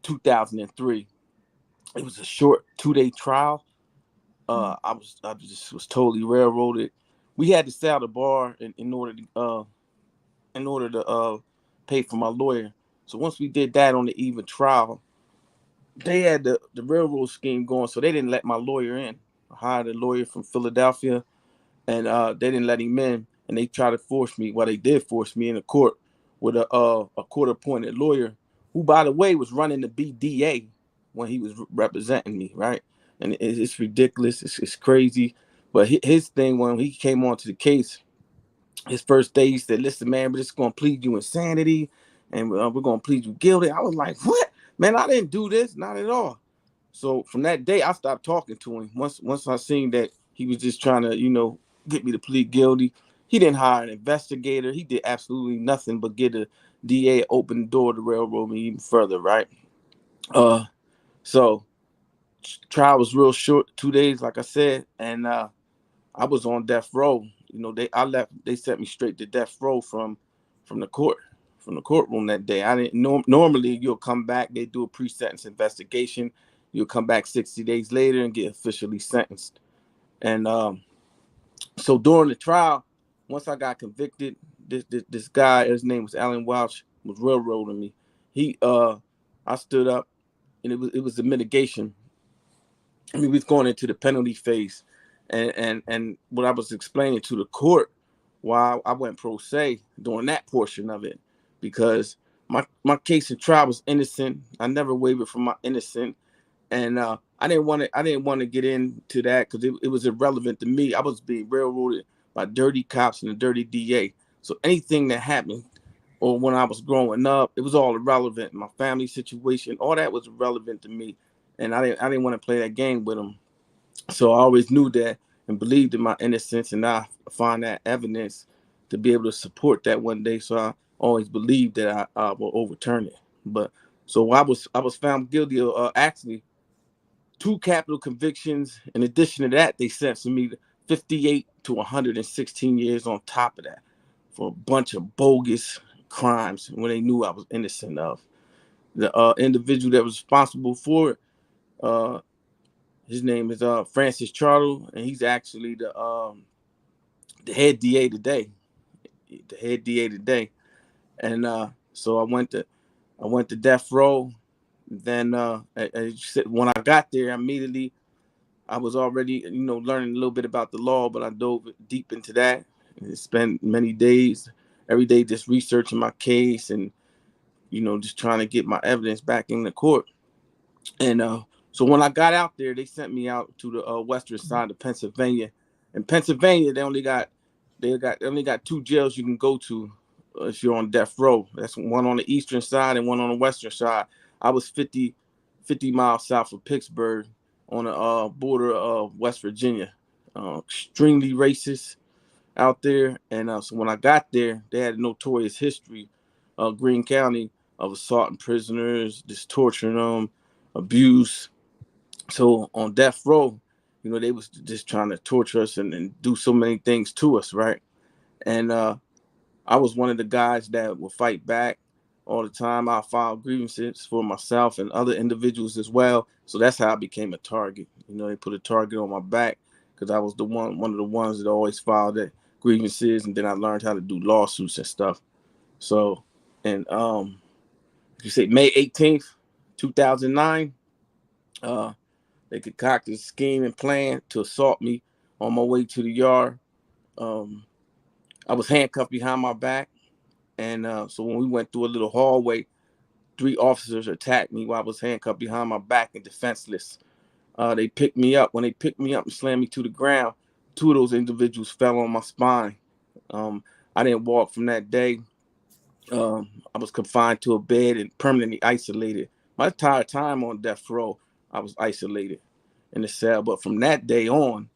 2003. It was a short 2-day trial. I just was totally railroaded. We had to sell the bar in order to pay for my lawyer. So once we did that on the eve of trial, they had the railroad scheme going, so they didn't let my lawyer in. I hired a lawyer from Philadelphia, and they didn't let him in. And they tried to force me. Well, they did force me in the court with a court-appointed lawyer, who, by the way, was running the BDA when he was representing me, right? And it's ridiculous. It's crazy. But his thing, when he came onto the case, his first day, he said, "Listen, man, we're just going to plead you insanity, and we're going to plead you guilty." I was like, "What? Man, I didn't do this. Not at all." So from that day, I stopped talking to him. Once I seen that he was just trying to, get me to plead guilty, he didn't hire an investigator. He did absolutely nothing but get a DA, open the door to railroad me even further, right? So trial was real short, 2 days, like I said, and I was on death row. They sent me straight to death row from the courtroom that day. I didn't normally you'll come back, they do a pre-sentence investigation. You'll come back 60 days later and get officially sentenced. And so during the trial, once I got convicted, this guy, his name was Alan Welch, was railroading me. I stood up, and it was the mitigation. We was going into the penalty phase, and what I was explaining to the court why I went pro se during that portion of it, because my case and trial was innocent. I never wavered from my innocence, and I didn't want to get into that because it was irrelevant to me. I was being railroaded by dirty cops and a dirty DA. So anything that happened, or when I was growing up, it was all irrelevant. My family situation, all that was irrelevant to me, and I didn't want to play that game with them. So I always knew that and believed in my innocence, and I find that evidence to be able to support that one day. So I always believed that I will overturn it. But so I was found guilty of actually 2 capital convictions. In addition to that, they sentenced me to 58 to 116 years on top of that for a bunch of bogus crimes when they knew I was innocent of. The individual that was responsible for it, his name is Francis Chartle, and he's actually the head DA today. The head DA today. And so I went to death row. Then when I got there, immediately I was already learning a little bit about the law, but I dove deep into that and spent many days, every day, just researching my case and just trying to get my evidence back in the court. And so when I got out there, they sent me out to the western side of Pennsylvania. In Pennsylvania, they only got 2 jails you can go to if you're on death row. That's one on the eastern side and one on the western side. I was 50 miles south of Pittsburgh on the border of West Virginia. Extremely racist out there. And so when I got there, they had a notorious history of Greene County of assaulting prisoners, just torturing them, abuse. So on death row, they was just trying to torture us and do so many things to us, right? And I was one of the guys that would fight back all the time. I filed grievances for myself and other individuals as well. So that's how I became a target. They put a target on my back because I was one of the ones that always filed that grievances, and then I learned how to do lawsuits and stuff. So, and you say May 18th, 2009, they concocted a scheme and plan to assault me on my way to the yard. I was handcuffed behind my back. And so when we went through a little hallway, 3 officers attacked me while I was handcuffed behind my back and defenseless. They picked me up. When they picked me up and slammed me to the ground, 2 of those individuals fell on my spine. I didn't walk from that day. I was confined to a bed and permanently isolated. My entire time on death row, I was isolated in the cell. But from that day on,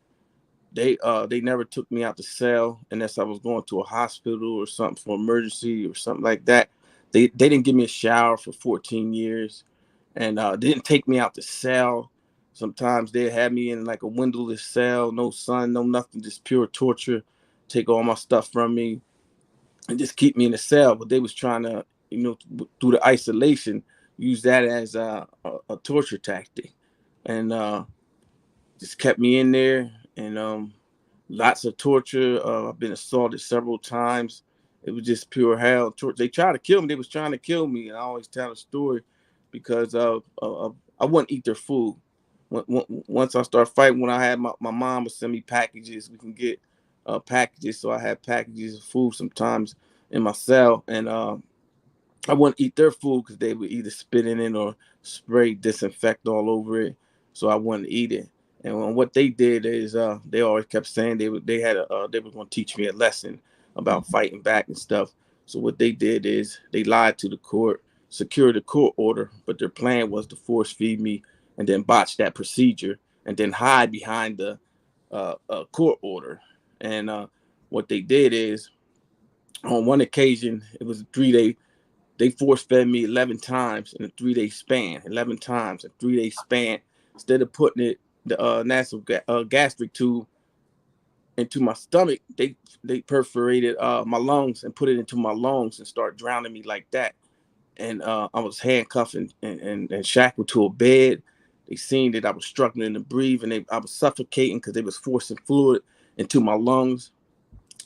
they never took me out the cell unless I was going to a hospital or something for emergency or something like that. They didn't give me a shower for 14 years, and they didn't take me out the cell. Sometimes they had me in like a windowless cell, no sun, no nothing, just pure torture, take all my stuff from me and just keep me in the cell. But they was trying to, through the isolation, use that as a torture tactic, and just kept me in there. And lots of torture. I've been assaulted several times. It was just pure hell. They tried to kill me. They was trying to kill me, and I always tell a story because I wouldn't eat their food. Once I started fighting, when I had my mom would send me packages, we can get packages. So I had packages of food sometimes in my cell, and I wouldn't eat their food because they would either spit in it or spray disinfect all over it. So I wouldn't eat it. And what they did is they always kept saying they were going to teach me a lesson about fighting back and stuff. So what they did is they lied to the court, secured a court order, but their plan was to force feed me and then botch that procedure and then hide behind the court order. And what they did is, on one occasion, it was a 3-day. They force fed me 11 times in a 3-day span. 11 times in a 3-day span. Instead of putting the nasal gastric tube into my stomach, they perforated my lungs and put it into my lungs and start drowning me like that. And I was handcuffed and shackled to a bed. They seen that I was struggling to breathe, and I was suffocating because they was forcing fluid into my lungs.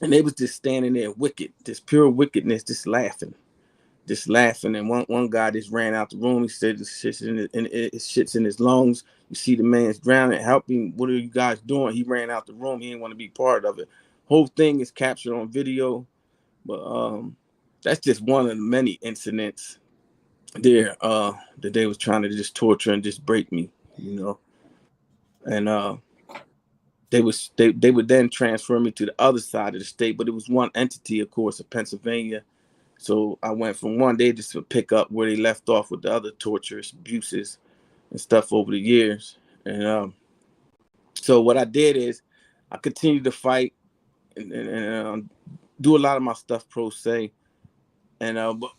And they was just standing there wicked, just pure wickedness, just laughing. And one guy just ran out the room. He said, "It shit's in his lungs. You see the man's drowning. Help him. What are you guys doing?" He ran out the room. He didn't want to be part of it. Whole thing is captured on video, but that's just one of the many incidents there that they was trying to just torture and just break me, And they would then transfer me to the other side of the state, but it was one entity, of course, of Pennsylvania. So I went from one day just to pick up where they left off with the other torturous abuses and stuff over the years. And so what I did is I continued to fight and do a lot of my stuff pro se. And but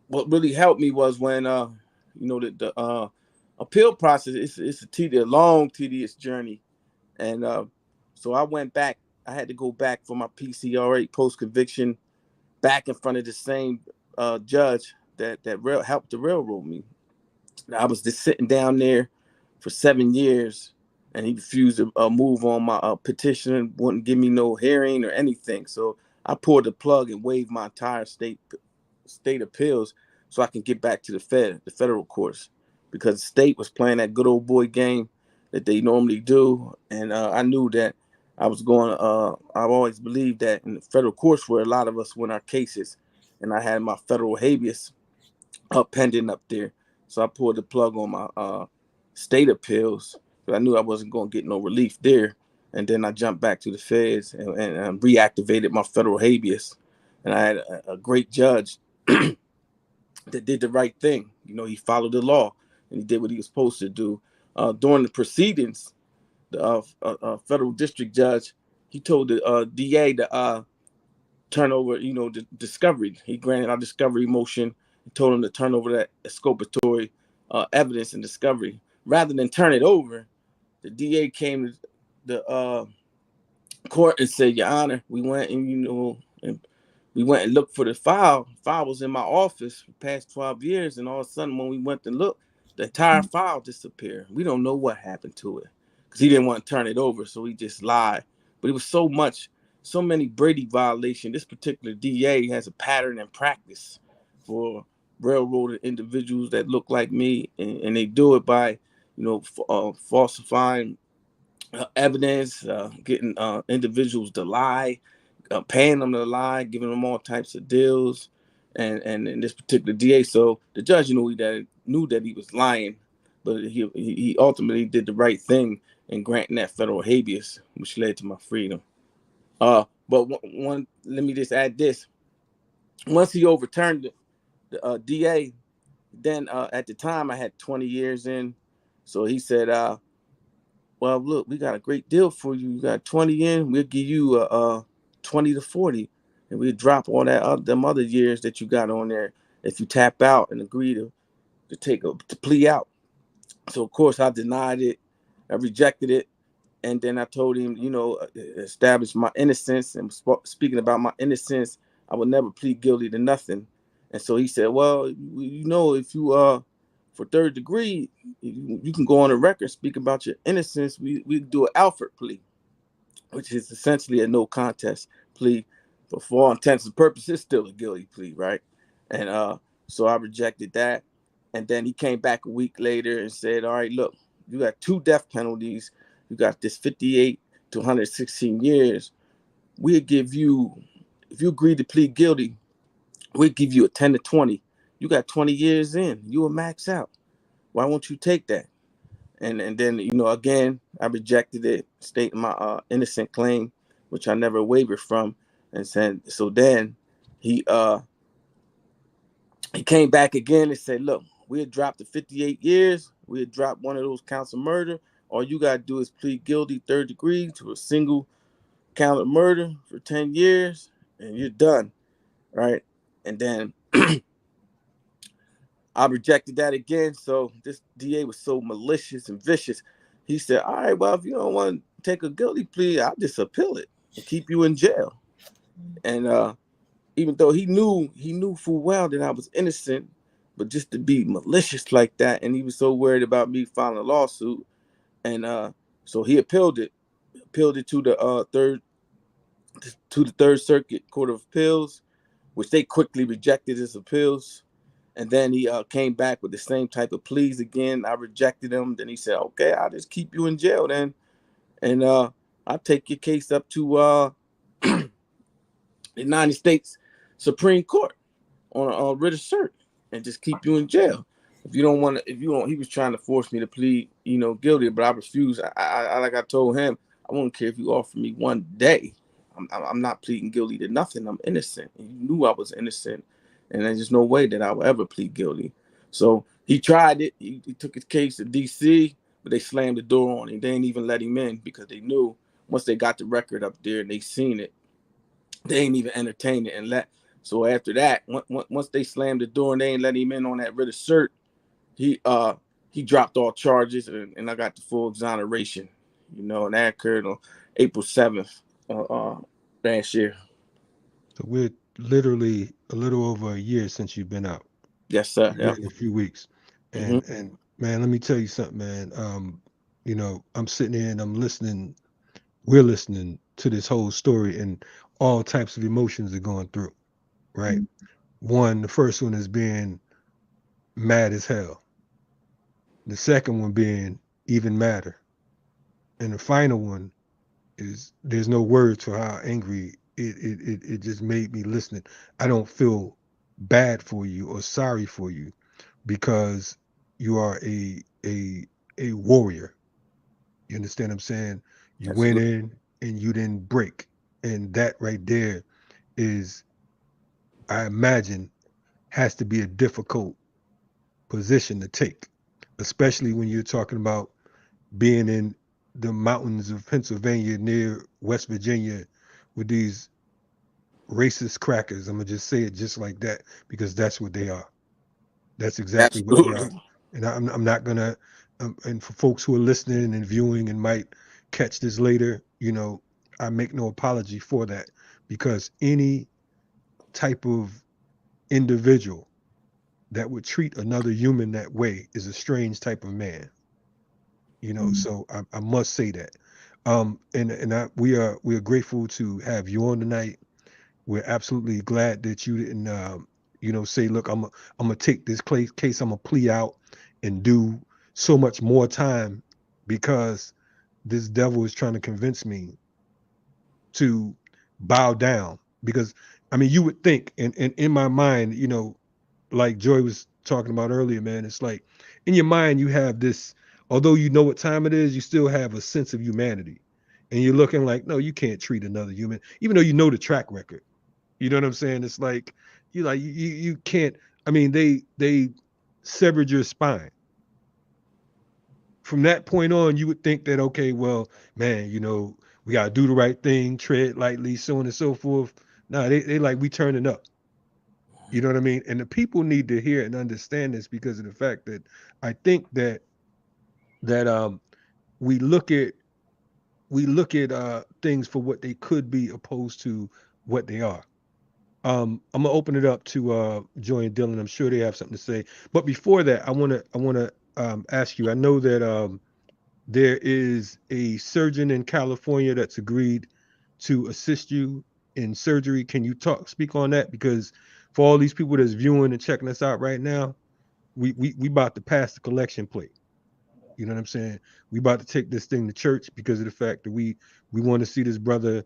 what really helped me was when the appeal process. It's a long, tedious journey, and so I went back. I had to go back for my PCRA post conviction, back in front of the same judge that helped to railroad me. I was just sitting down there for 7 years, and he refused to move on my petition, wouldn't give me no hearing or anything. So I pulled the plug and waived my entire state appeals so I can get back to the federal courts, because the state was playing that good old boy game that they normally do. And I knew that I was going, I've always believed that in the federal courts where a lot of us win our cases, and I had my federal habeas pending up there. So I pulled the plug on my state appeals, but I knew I wasn't going to get no relief there. And then I jumped back to the feds and reactivated my federal habeas. And I had a great judge that did the right thing. He followed the law and he did what he was supposed to do. During the proceedings, the federal district judge, he told the DA to turn over, the discovery. He granted our discovery motion and told him to turn over that exculpatory evidence and discovery. Rather than turn it over, the DA came to the court and said, "Your Honor, we went and we went and looked for the file. The file was in my office for the past 12 years, and all of a sudden when we went to look, the entire file disappeared. We don't know what happened to it," because he didn't want to turn it over, so he just lied. But it was so many Brady violations. This particular DA has a pattern and practice for railroaded individuals that look like me, and they do it by, falsifying evidence, getting individuals to lie, paying them to lie, giving them all types of deals. and in this particular DA. So the judge knew that he was lying, but he ultimately did the right thing in granting that federal habeas, which led to my freedom. But one let me just add this. Once he overturned the DA, then at the time I had 20 years in. So he said, well, look, we got a great deal for you. You got 20 in, we'll give you 20 to 40. And we'll drop all that them other years that you got on there if you tap out and agree to plea out. So of course I denied it. I rejected it. And then I told him, establish my innocence. And speaking about my innocence, I would never plead guilty to nothing. And so he said, well, if you for third degree, you can go on the record, speak about your innocence. We do an Alford plea, which is essentially a no contest plea, but for all intents and purposes, still a guilty plea, right? And so I rejected that. And then he came back a week later and said, all right, look, you got 2 death penalties. You got this 58 to 116 years. We'll give you, if you agree to plead guilty, we'll give you a 10 to 20. You got 20 years in. You will max out. Why won't you take that? And then, again, I rejected it, stating my innocent claim, which I never wavered from. And said, so then he came back again and said, look, we'll drop the 58 years. We'll drop one of those counts of murder. All you got to do is plead guilty third degree to a single count of murder for 10 years, and you're done, right? And then I rejected that again. So this DA was so malicious and vicious. He said, all right, well, if you don't want to take a guilty plea, I'll just appeal it and keep you in jail. And even though he knew full well that I was innocent, but just to be malicious like that, and he was so worried about me filing a lawsuit, and so he appealed it to the Third Circuit Court of Appeals, which they quickly rejected his appeals. And then he came back with the same type of pleas again. I rejected him. Then he said, okay, I'll just keep you in jail then. And I'll take your case up to the United States Supreme Court on a writ of cert and just keep you in jail. He was trying to force me to plead, guilty, but I refused. I like I told him, I won't care if you offer me one day. I'm not pleading guilty to nothing. I'm innocent. And you knew I was innocent. And there's just no way that I would ever plead guilty. So he tried it. He took his case to D.C., but they slammed the door on him. They didn't even let him in because they knew once they got the record up there and they seen it, they ain't even entertained it. So after that, once they slammed the door and they ain't let him in on that writ of cert, he dropped all charges and I got the full exoneration, and that occurred on April 7th last year. So we're literally a little over a year since you've been out. Yes, sir. Yeah. In a few weeks. And man, let me tell you something, man. I'm sitting here and we're listening to this whole story, and all types of emotions are going through, right? The first one is being mad as hell. The second one being even madder. And the final one is there's no words for how angry it just made me listening. I don't feel bad for you or sorry for you because you are a warrior. You understand what I'm saying? You went in and you didn't break. And that right there is, I imagine, has to be a difficult position to take, especially when you're talking about being in the mountains of Pennsylvania near West Virginia with these racist crackers. I'm gonna just say it just like that because that's what they are. That's exactly what they are. And I'm not gonna. And for folks who are listening and viewing and might catch this later, I make no apology for that because any type of individual that would treat another human that way is a strange type of man. So I must say that. We are grateful to have you on tonight. We're absolutely glad that you didn't say, look, I'm gonna take this case, I'm gonna plea out and do so much more time because this devil is trying to convince me to bow down Because I mean, you would think, and in my mind, you know, like Joy was talking about earlier, man, it's like in your mind you have this, although you know what time it is, you still have a sense of humanity. And you're looking like, no, you can't treat another human, even though you know the track record. You know what I'm saying? It's like you can't. I mean, they severed your spine. From that point on, you would think that, okay, well, man, you know, we gotta do the right thing, tread lightly, so on and so forth. No, they like, we turning up. You know what I mean? And the people need to hear and understand this, because of the fact that I think that we look at things for what they could be opposed to what they are. I'm gonna open it up to Joy and Dylan. I'm sure they have something to say. But before that, I wanna ask you. I know that there is a surgeon in California that's agreed to assist you in surgery. Can you speak on that? Because for all these people that's viewing and checking us out right now, we about to pass the collection plate. You know what I'm saying? We about to take this thing to church, because of the fact that we want to see this brother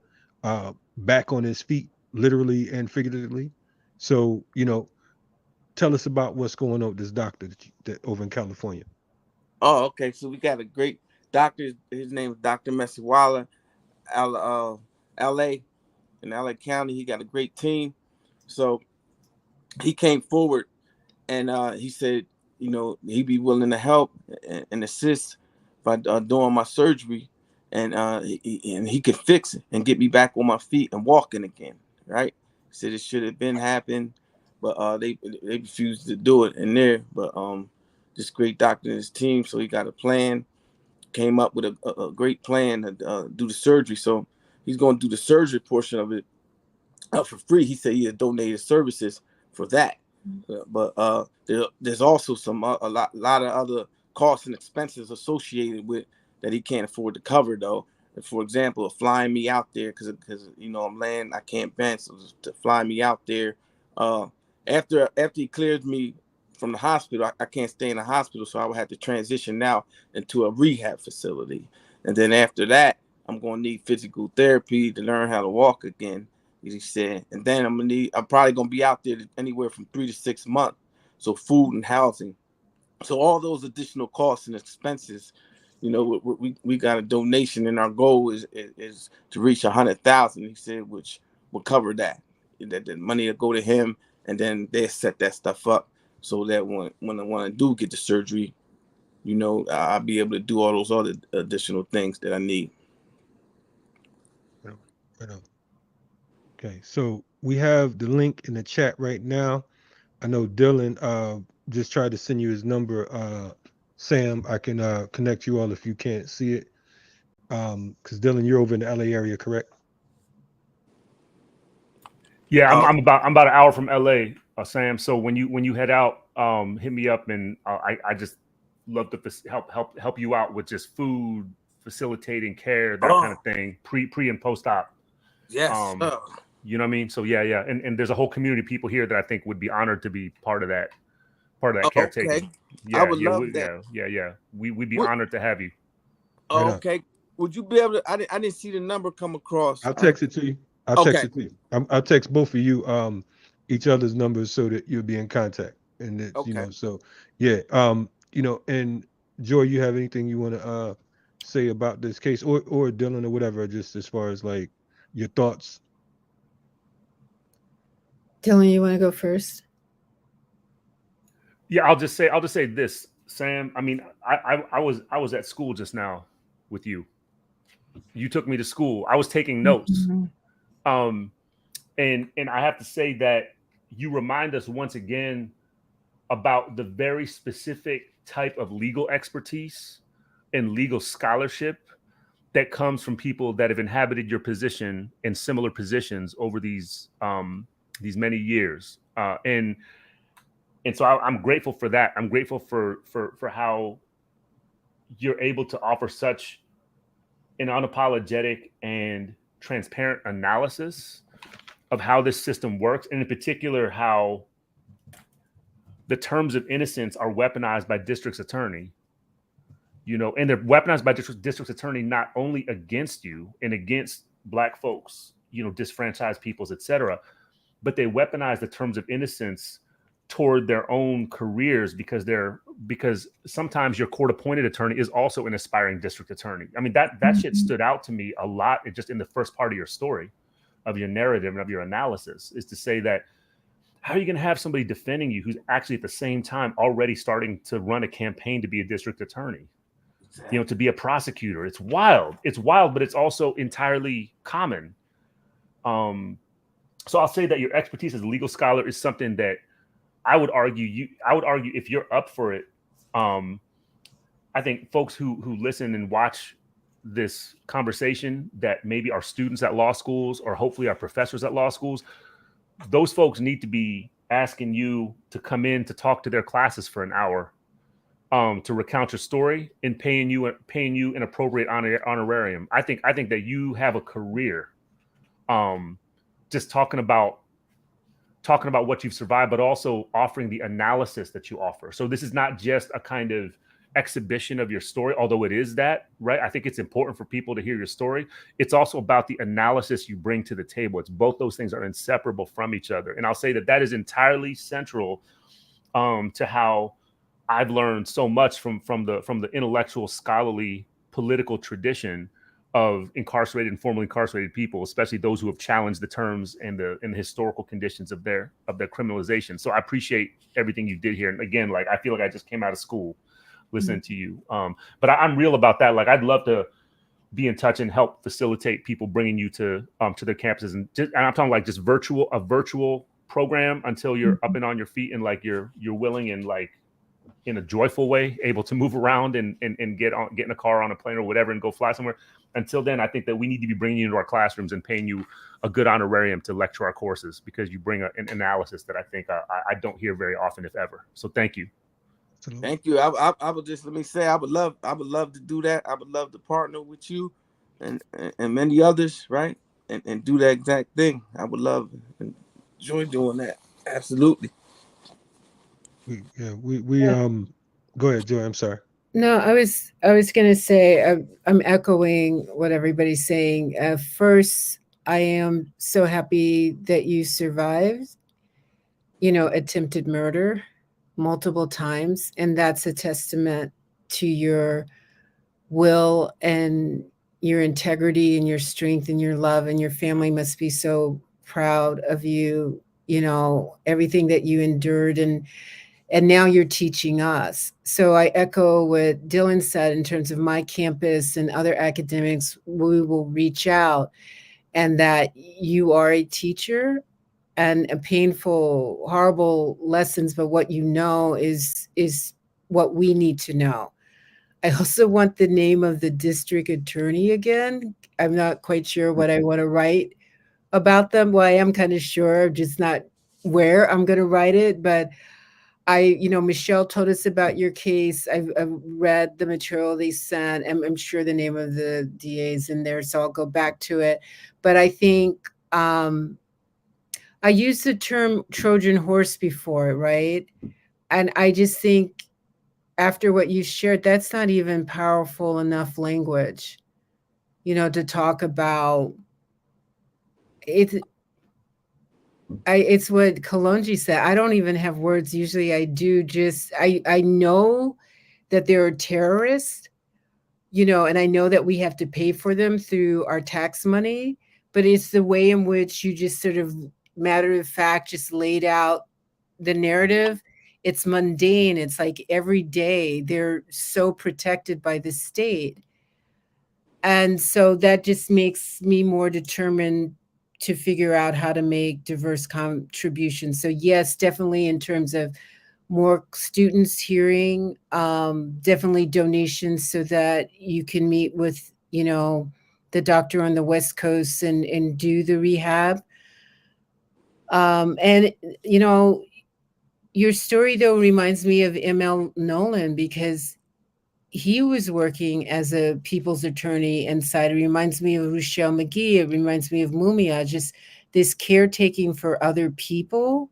back on his feet, literally and figuratively. So, you know, tell us about what's going on with this doctor that over in California. Oh, okay. So we got a great doctor. His name is Dr. Messiwala, LA, in LA County. He got a great team. So he came forward and he said, you know, he'd be willing to help and assist by doing my surgery, and he could fix it and get me back on my feet and walking again. Right? He said it should have been happened, but they refused to do it in there. But this great doctor and his team, so he got a plan, came up with a great plan to do the surgery. So he's going to do the surgery portion of it for free. He said he had donated services for that. But there's also some a lot of other costs and expenses associated with that he can't afford to cover, though. For example, flying me out there because you know I'm laying, I can't bench, so to fly me out there. Uh, after he clears me from the hospital, I can't stay in the hospital, so I would have to transition now into a rehab facility. And then after that, I'm going to need physical therapy to learn how to walk again. He said, and then I'm probably gonna be out there anywhere from 3 to 6 months. So food and housing. So all those additional costs and expenses, you know, we got a donation, and our goal is to reach 100,000. He said, which will cover that. That the money will go to him, and then they set that stuff up so that when I want to do get the surgery, you know, I'll be able to do all those other additional things that I need. Right on. Okay, so we have the link in the chat right now. I know Dylan just tried to send you his number. Sam, I can connect you all if you can't see it. Because Dylan, you're over in the LA area, correct? Yeah, I'm about an hour from LA, Sam. So when you head out, hit me up, and I just love to help you out with just food, facilitating care, that kind of thing, pre and post op. Yes. You know what I mean? So yeah, and there's a whole community of people here that I think would be honored to be part of that caretaking. Okay. Yeah, I would love that. Yeah. We'd be honored to have you. Oh, okay. Would you be able to? I didn't see the number come across. I'll text it to you. I'll text it to you. I'll text both of you each other's numbers so that you'll be in contact. And that, you know, so yeah. You know, and Joy, you have anything you want to say about this case, or Dylan, or whatever, just as far as like your thoughts? Dylan, you want to go first? Yeah, I'll just say this, Sam. I mean, I was at school just now with you. You took me to school. I was taking notes. And I have to say that you remind us once again about the very specific type of legal expertise and legal scholarship that comes from people that have inhabited your position in similar positions over these many years. And so I'm grateful for that. I'm grateful for how you're able to offer such an unapologetic and transparent analysis of how this system works, and in particular, how the terms of innocence are weaponized by district's attorney. You know, and they're weaponized by district's attorney not only against you and against Black folks, disfranchised peoples, etc. But they weaponize the terms of innocence toward their own careers because sometimes your court appointed attorney is also an aspiring district attorney. I mean, that shit stood out to me a lot just in the first part of your story, of your narrative and of your analysis, is to say that how are you going to have somebody defending you who's actually at the same time already starting to run a campaign to be a district attorney, to be a prosecutor? It's wild, but it's also entirely common. So I'll say that your expertise as a legal scholar is something that I would argue if you're up for it. I think folks who listen and watch this conversation that maybe are students at law schools or hopefully are professors at law schools, those folks need to be asking you to come in to talk to their classes for an hour, to recount your story and paying you an appropriate honorarium. I think that you have a career, just talking about what you've survived, but also offering the analysis that you offer. So this is not just a kind of exhibition of your story, although it is that, right? I think it's important for people to hear your story. It's also about the analysis you bring to the table. It's both those things are inseparable from each other. And I'll say that is entirely central to how I've learned so much from the intellectual, scholarly, political tradition of incarcerated and formerly incarcerated people, especially those who have challenged the terms and the historical conditions of their criminalization. So I appreciate everything you did here. And again, like, I feel like I just came out of school listening to you. But I'm real about that. Like, I'd love to be in touch and help facilitate people bringing you to their campuses. And I'm talking like just a virtual program until you're up and on your feet and like you're willing and like in a joyful way able to move around and get in a car, on a plane or whatever and go fly somewhere. Until then, I think that we need to be bringing you into our classrooms and paying you a good honorarium to lecture our courses, because you bring an analysis that I think I don't hear very often, if ever. So thank you. Thank you. I would just, let me say, I would love to do that. I would love to partner with you and many others, right? And do that exact thing. I would love and enjoy doing that. Absolutely. We go ahead, Joy. I'm sorry. No, I was going to say, I'm echoing what everybody's saying. First, I am so happy that you survived, attempted murder multiple times. And that's a testament to your will and your integrity and your strength and your love, and your family must be so proud of you, everything that you endured, and now you're teaching us. So I echo what Dylan said in terms of my campus and other academics. We will reach out, and that you are a teacher, and a painful, horrible lessons, but what you know is what we need to know. I also want the name of the district attorney again. I'm not quite sure what I want to write about them. Well, I am kind of sure, just not where I'm going to write it, but Michelle told us about your case. I've read the material they sent, and I'm sure the name of the DA is in there, so I'll go back to it. But I think I used the term Trojan horse before, right? And I just think after what you shared, that's not even powerful enough language, to talk about it. It's what Kalonji said. I don't even have words. Usually I do. I know that there are terrorists, and I know that we have to pay for them through our tax money, but it's the way in which you just sort of matter of fact just laid out the narrative. It's mundane. It's like every day they're so protected by the state. And so that just makes me more determined to figure out how to make diverse contributions. So yes, definitely in terms of more students hearing, definitely donations so that you can meet with, the doctor on the West Coast and do the rehab. And, your story though reminds me of M.L. Nolan, because he was working as a people's attorney inside. It reminds me of Ruchell McGee. It reminds me of Mumia. Just this caretaking for other people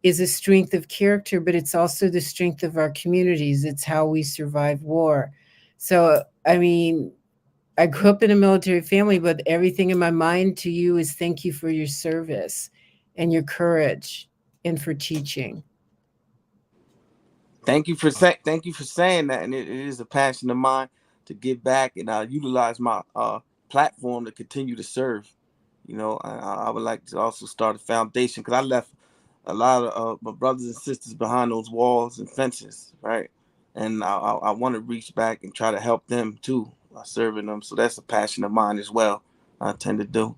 is a strength of character, but it's also the strength of our communities. It's how we survive war. So, I mean, I grew up in a military family, but everything in my mind to you is thank you for your service and your courage and for teaching. Thank you for saying that, and it is a passion of mine to give back and utilize my platform to continue to serve. You know, I would like to also start a foundation because I left a lot of my brothers and sisters behind those walls and fences, right? And I want to reach back and try to help them too, serving them. So that's a passion of mine as well. I tend to do.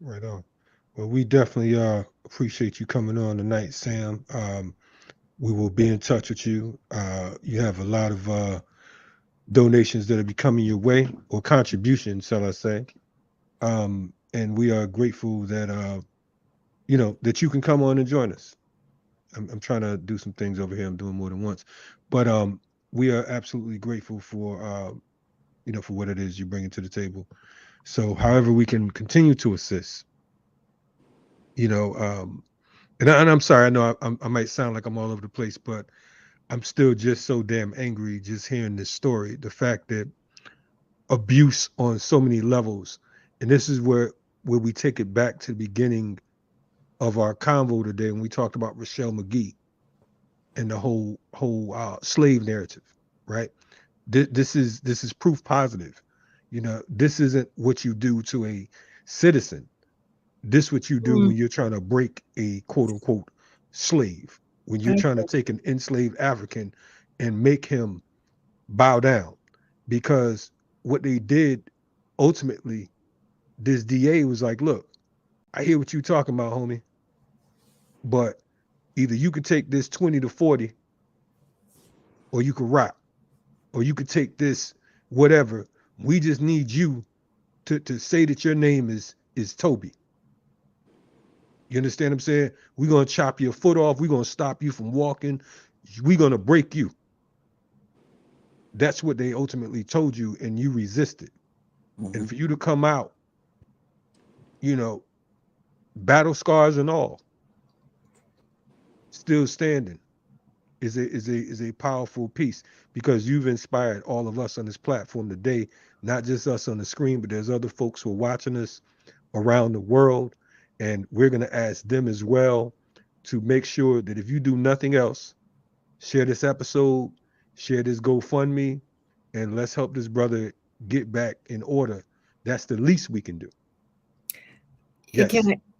Right on. Well, we definitely appreciate you coming on tonight, Sam. We will be in touch with you. You have a lot of donations that are coming your way, or contributions, shall I say. And we are grateful that that you can come on and join us. I'm trying to do some things over here. I'm doing more than once, but we are absolutely grateful for for what it is you bring to the table. So, however we can continue to assist, you know, and I'm sorry, I know I might sound like I'm all over the place, but I'm still just so damn angry just hearing this story. The fact that abuse on so many levels, and this is where we take it back to the beginning of our convo today when we talked about Rochelle McGee and the whole slave narrative, right? This is proof positive. This isn't what you do to a citizen. This what you do when you're trying to break a quote unquote slave, when you're trying to take an enslaved African and make him bow down. Because what they did ultimately, this DA was like, look, I hear what you're talking about, homie, but either you could take this 20 to 40 or you could rock, or you could take this whatever. We just need you to say that your name is Toby. You understand what I'm saying? We're going to chop your foot off. We're going to stop you from walking. We're going to break you. That's what they ultimately told you, and you resisted. Mm-hmm. And for you to come out, battle scars and all, still standing is a powerful piece, because you've inspired all of us on this platform today, not just us on the screen, but there's other folks who are watching us around the world. And we're going to ask them as well to make sure that if you do nothing else, share this episode, share this GoFundMe, and let's help this brother get back in order. That's the least we can do. Yes.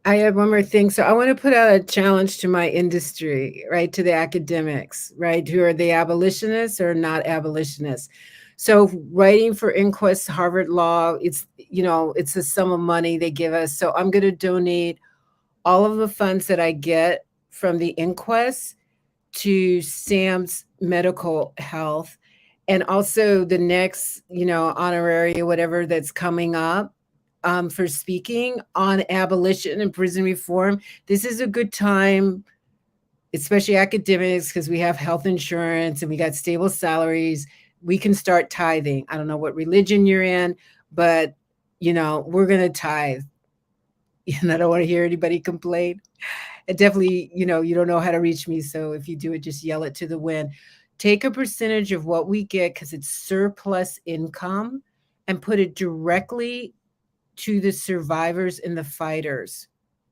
I have one more thing. So I want to put out a challenge to my industry, right? To the academics, right? Who are the abolitionists or not abolitionists. So writing for Inquest, Harvard Law, it's a sum of money they give us. So I'm going to donate all of the funds that I get from the Inquest to Sam's medical health. And also the next, honorary or whatever that's coming up for speaking on abolition and prison reform. This is a good time, especially academics, because we have health insurance and we got stable salaries. We can start tithing. I don't know what religion you're in, but, we're going to tithe. And I don't want to hear anybody complain. And definitely, you don't know how to reach me. So if you do it, just yell it to the wind. Take a percentage of what we get, because it's surplus income, and put it directly to the survivors and the fighters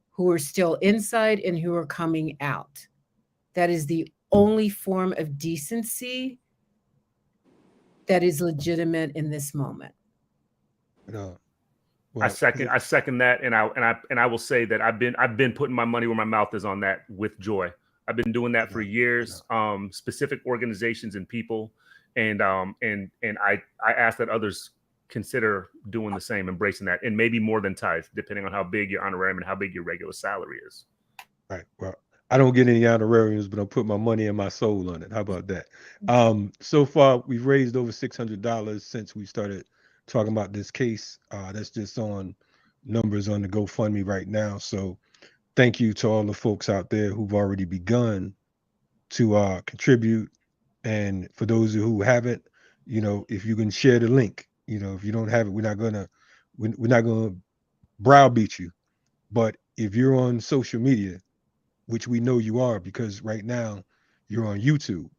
who are still inside and who are coming out. That is the only form of decency that is legitimate in this moment. Well, I second that, and I will say that I've been putting my money where my mouth is on that with joy. I've been doing that for years. Specific organizations and people, and I ask that others consider doing the same, embracing that, and maybe more than tithe, depending on how big your honorarium and how big your regular salary is. Right. Well, I don't get any honorariums, but I'll put my money and my soul on it. How about that? So far, we've raised over $600 since we started talking about this case. That's just on numbers on the GoFundMe right now. So thank you to all the folks out there who've already begun to contribute. And for those who haven't, if you can share the link, if you don't have it, we're not gonna browbeat you. But if you're on social media, which we know you are, because right now you're on YouTube,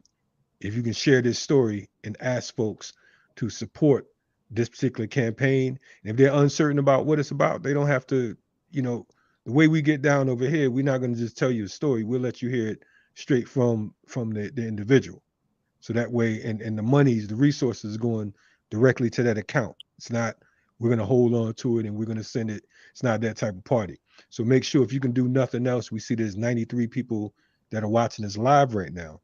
if you can share this story and ask folks to support this particular campaign. And if they're uncertain about what it's about, they don't have to, the way we get down over here, we're not going to just tell you a story. We'll let you hear it straight from the individual. So that way, and the monies, the resources going directly to that account. It's not, we're going to hold on to it and we're going to send it. It's not that type of party. So make sure, if you can do nothing else, we see there's 93 people that are watching this live right now.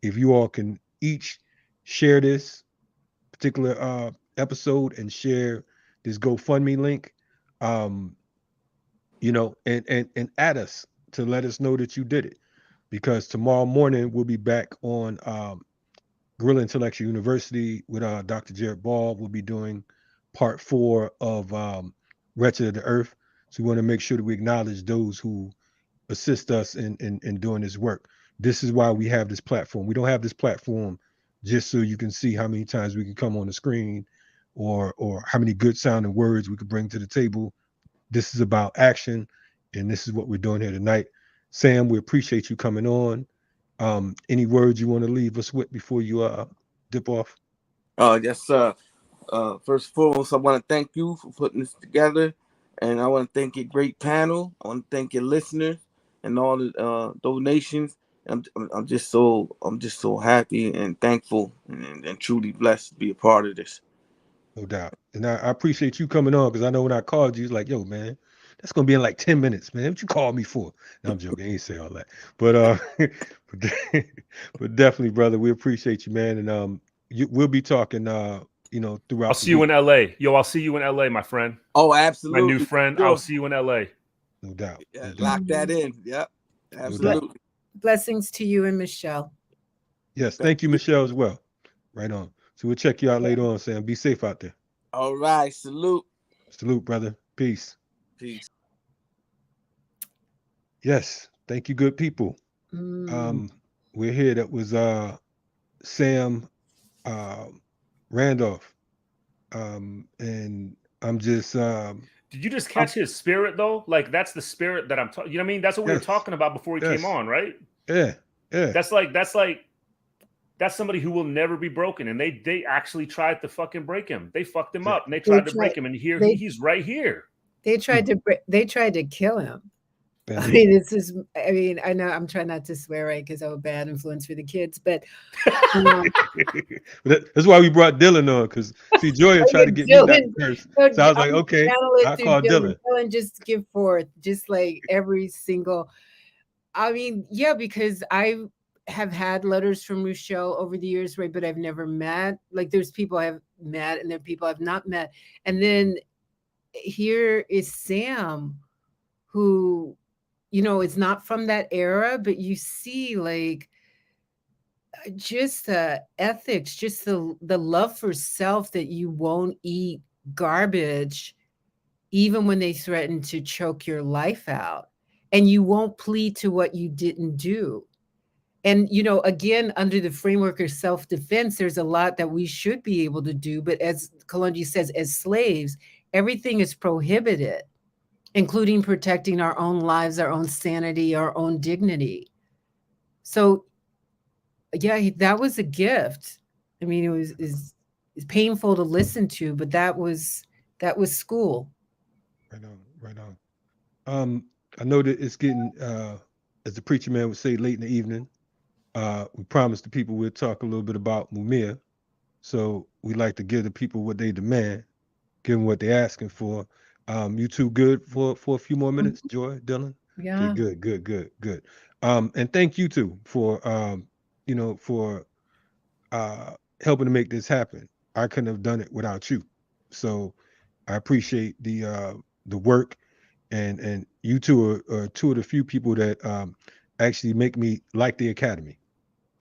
If you all can each share this particular episode and share this GoFundMe link, and add us to let us know that you did it, because tomorrow morning we'll be back on Guerrilla Intellectual University with Dr. Jared Ball. We'll be doing part 4 of Wretched of the Earth. So we want to make sure that we acknowledge those who assist us in doing this work. This is why we have this platform. We don't have this platform just so you can see how many times we can come on the screen or how many good sounding words we could bring to the table. This is about action, and this is what we're doing here tonight. Sam, we appreciate you coming on. Any words you want to leave us with before you dip off? Yes, sir. First and foremost, I want to thank you for putting this together, and I want to thank your great panel. I want to thank your listeners and all the donations. I'm just so happy and thankful and truly blessed to be a part of this. No doubt. And I appreciate you coming on, because I know when I called you, it's like, yo, man, that's going to be in like 10 minutes, man. What you called me for? No, I'm joking. I ain't say all that. But but definitely, brother, we appreciate you, man. And we'll be talking, throughout. I'll see you in LA. Yo, I'll see you in LA, my friend. Oh, absolutely. My new friend, sure. I'll see you in LA. No doubt. Yeah, lock that in. Yep. Absolutely. Blessings to you and Michelle. Yes. Thank you, Michelle, as well. Right on. So we'll check you out later on, Sam. Be safe out there. All right. Salute. Salute, brother. Peace. Peace. Yes. Thank you, good people. We're here. That was Sam Randolph. And I'm just did you just catch his spirit though? Like, that's the spirit that I'm talking. You know what I mean? That's what we were talking about before he came on, right? Yeah. That's somebody who will never be broken. And they actually tried to fucking break him. They fucked him up and they tried to break him. And he's right here. They tried to kill him. I mean, I know I'm trying not to swear, right, because I'm a bad influence for the kids, but that's why we brought Dylan on, because see, Joya tried to get me that first. So I was like, okay, I'll call Dylan. Dylan just give forth, just like every single, I mean, yeah, because I have had letters from Ruchell over the years, right, but I've never met. Like, there's people I've met and there are people I've not met. And then here is Sam, who, it's not from that era, but you see, like, just the ethics, just the love for self, that you won't eat garbage even when they threaten to choke your life out, and you won't plead to what you didn't do. And, again, under the framework of self-defense, there's a lot that we should be able to do. But as Kalonji says, as slaves, everything is prohibited, including protecting our own lives, our own sanity, our own dignity. So, yeah, that was a gift. I mean, it's painful to listen to, but that was school. Right on. I know that it's getting, as the preacher man would say, late in the evening. We promised the people we'll talk a little bit about Mumia. So we like to give the people what they demand, give them what they're asking for. You two good for a few more minutes, Joy, Dylan? Yeah. Okay, good. And thank you two for helping to make this happen. I couldn't have done it without you. So I appreciate the work, and you two are two of the few people that actually make me like the Academy.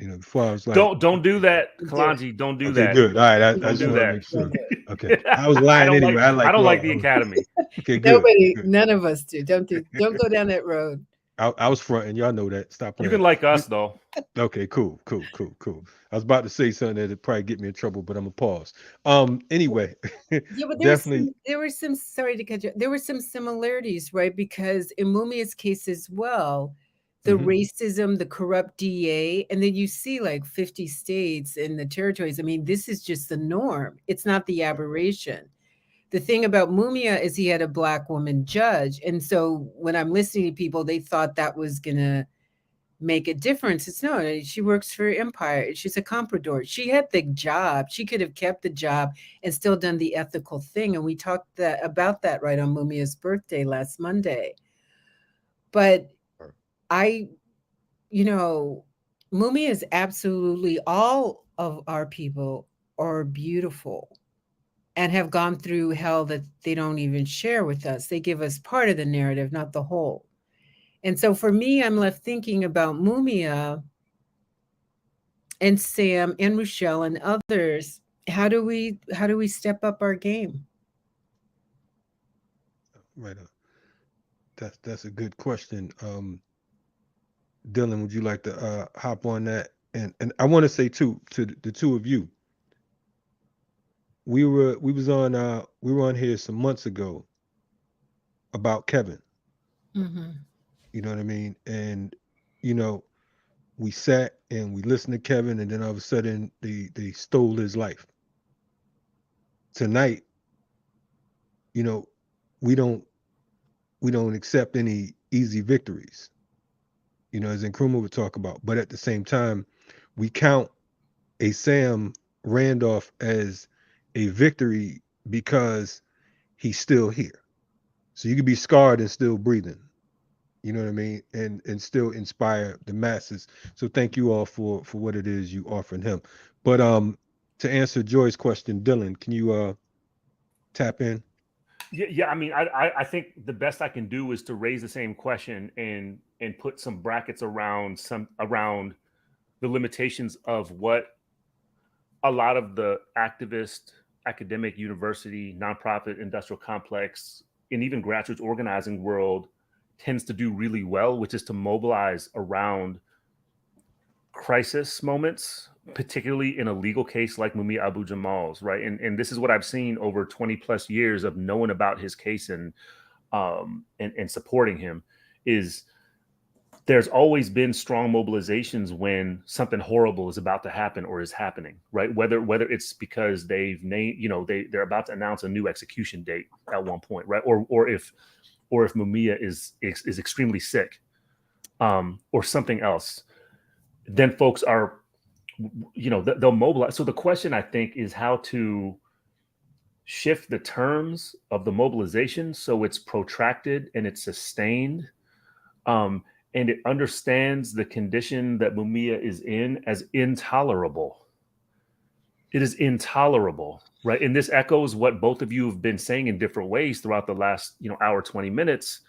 Before I was like, don't do that, Kalonji. Don't do that. Good. All right, I Don't just do want to that. make sure. Okay, I was lying anyway. I don't like the Academy. Okay, good. None of us do. Don't go down that road. I was fronting. Y'all know that. Stop playing. You can like us though. Okay, cool. I was about to say something that'd probably get me in trouble, but I'm gonna pause. Anyway, yeah, but there were some. Sorry to cut you. There were some similarities, right? Because in Mumia's case as well, the racism, the corrupt DA, and then you see like 50 states in the territories. I mean, this is just the norm. It's not the aberration. The thing about Mumia is he had a Black woman judge. And so when I'm listening to people, they thought that was going to make a difference. It's no, she works for Empire. She's a comprador. She had the job. She could have kept the job and still done the ethical thing. And we talked about that right on Mumia's birthday last Monday. But Mumia is absolutely, all of our people are beautiful and have gone through hell that they don't even share with us. They give us part of the narrative, not the whole. And so for me, I'm left thinking about Mumia and Sam and Ruchell and others. How do we step up our game? Right. That's a good question. Dylan, would you like to hop on that? And I want to say too, to the two of you, we were on here some months ago about Kevin. Mm-hmm. You know what I mean? And we sat and we listened to Kevin, and then all of a sudden they stole his life. Tonight, we don't accept any easy victories, as Nkrumah would talk about. But at the same time, we count a Sam Randolph as a victory because he's still here. So you could be scarred and still breathing. You know what I mean? And still inspire the masses. So thank you all for what it is you offering him. But to answer Joy's question, Dylan, can you tap in? Yeah. I mean, I think the best I can do is to raise the same question and put some brackets around the limitations of what a lot of the activist, academic, university, nonprofit, industrial complex, and even grassroots organizing world tends to do really well, which is to mobilize around crisis moments, particularly in a legal case like Mumia Abu Jamal's, right? And this is what I've seen over 20 plus years of knowing about his case and supporting him, is there's always been strong mobilizations when something horrible is about to happen or is happening, right? Whether it's because they've named, they're about to announce a new execution date at one point, right? Or if Mumia is extremely sick, or something else, then folks are, they'll mobilize. So the question, I think, is how to shift the terms of the mobilization so it's protracted and it's sustained, and it understands the condition that Mumia is in as intolerable. It is intolerable, right? And this echoes what both of you have been saying in different ways throughout the last, hour, 20 minutes.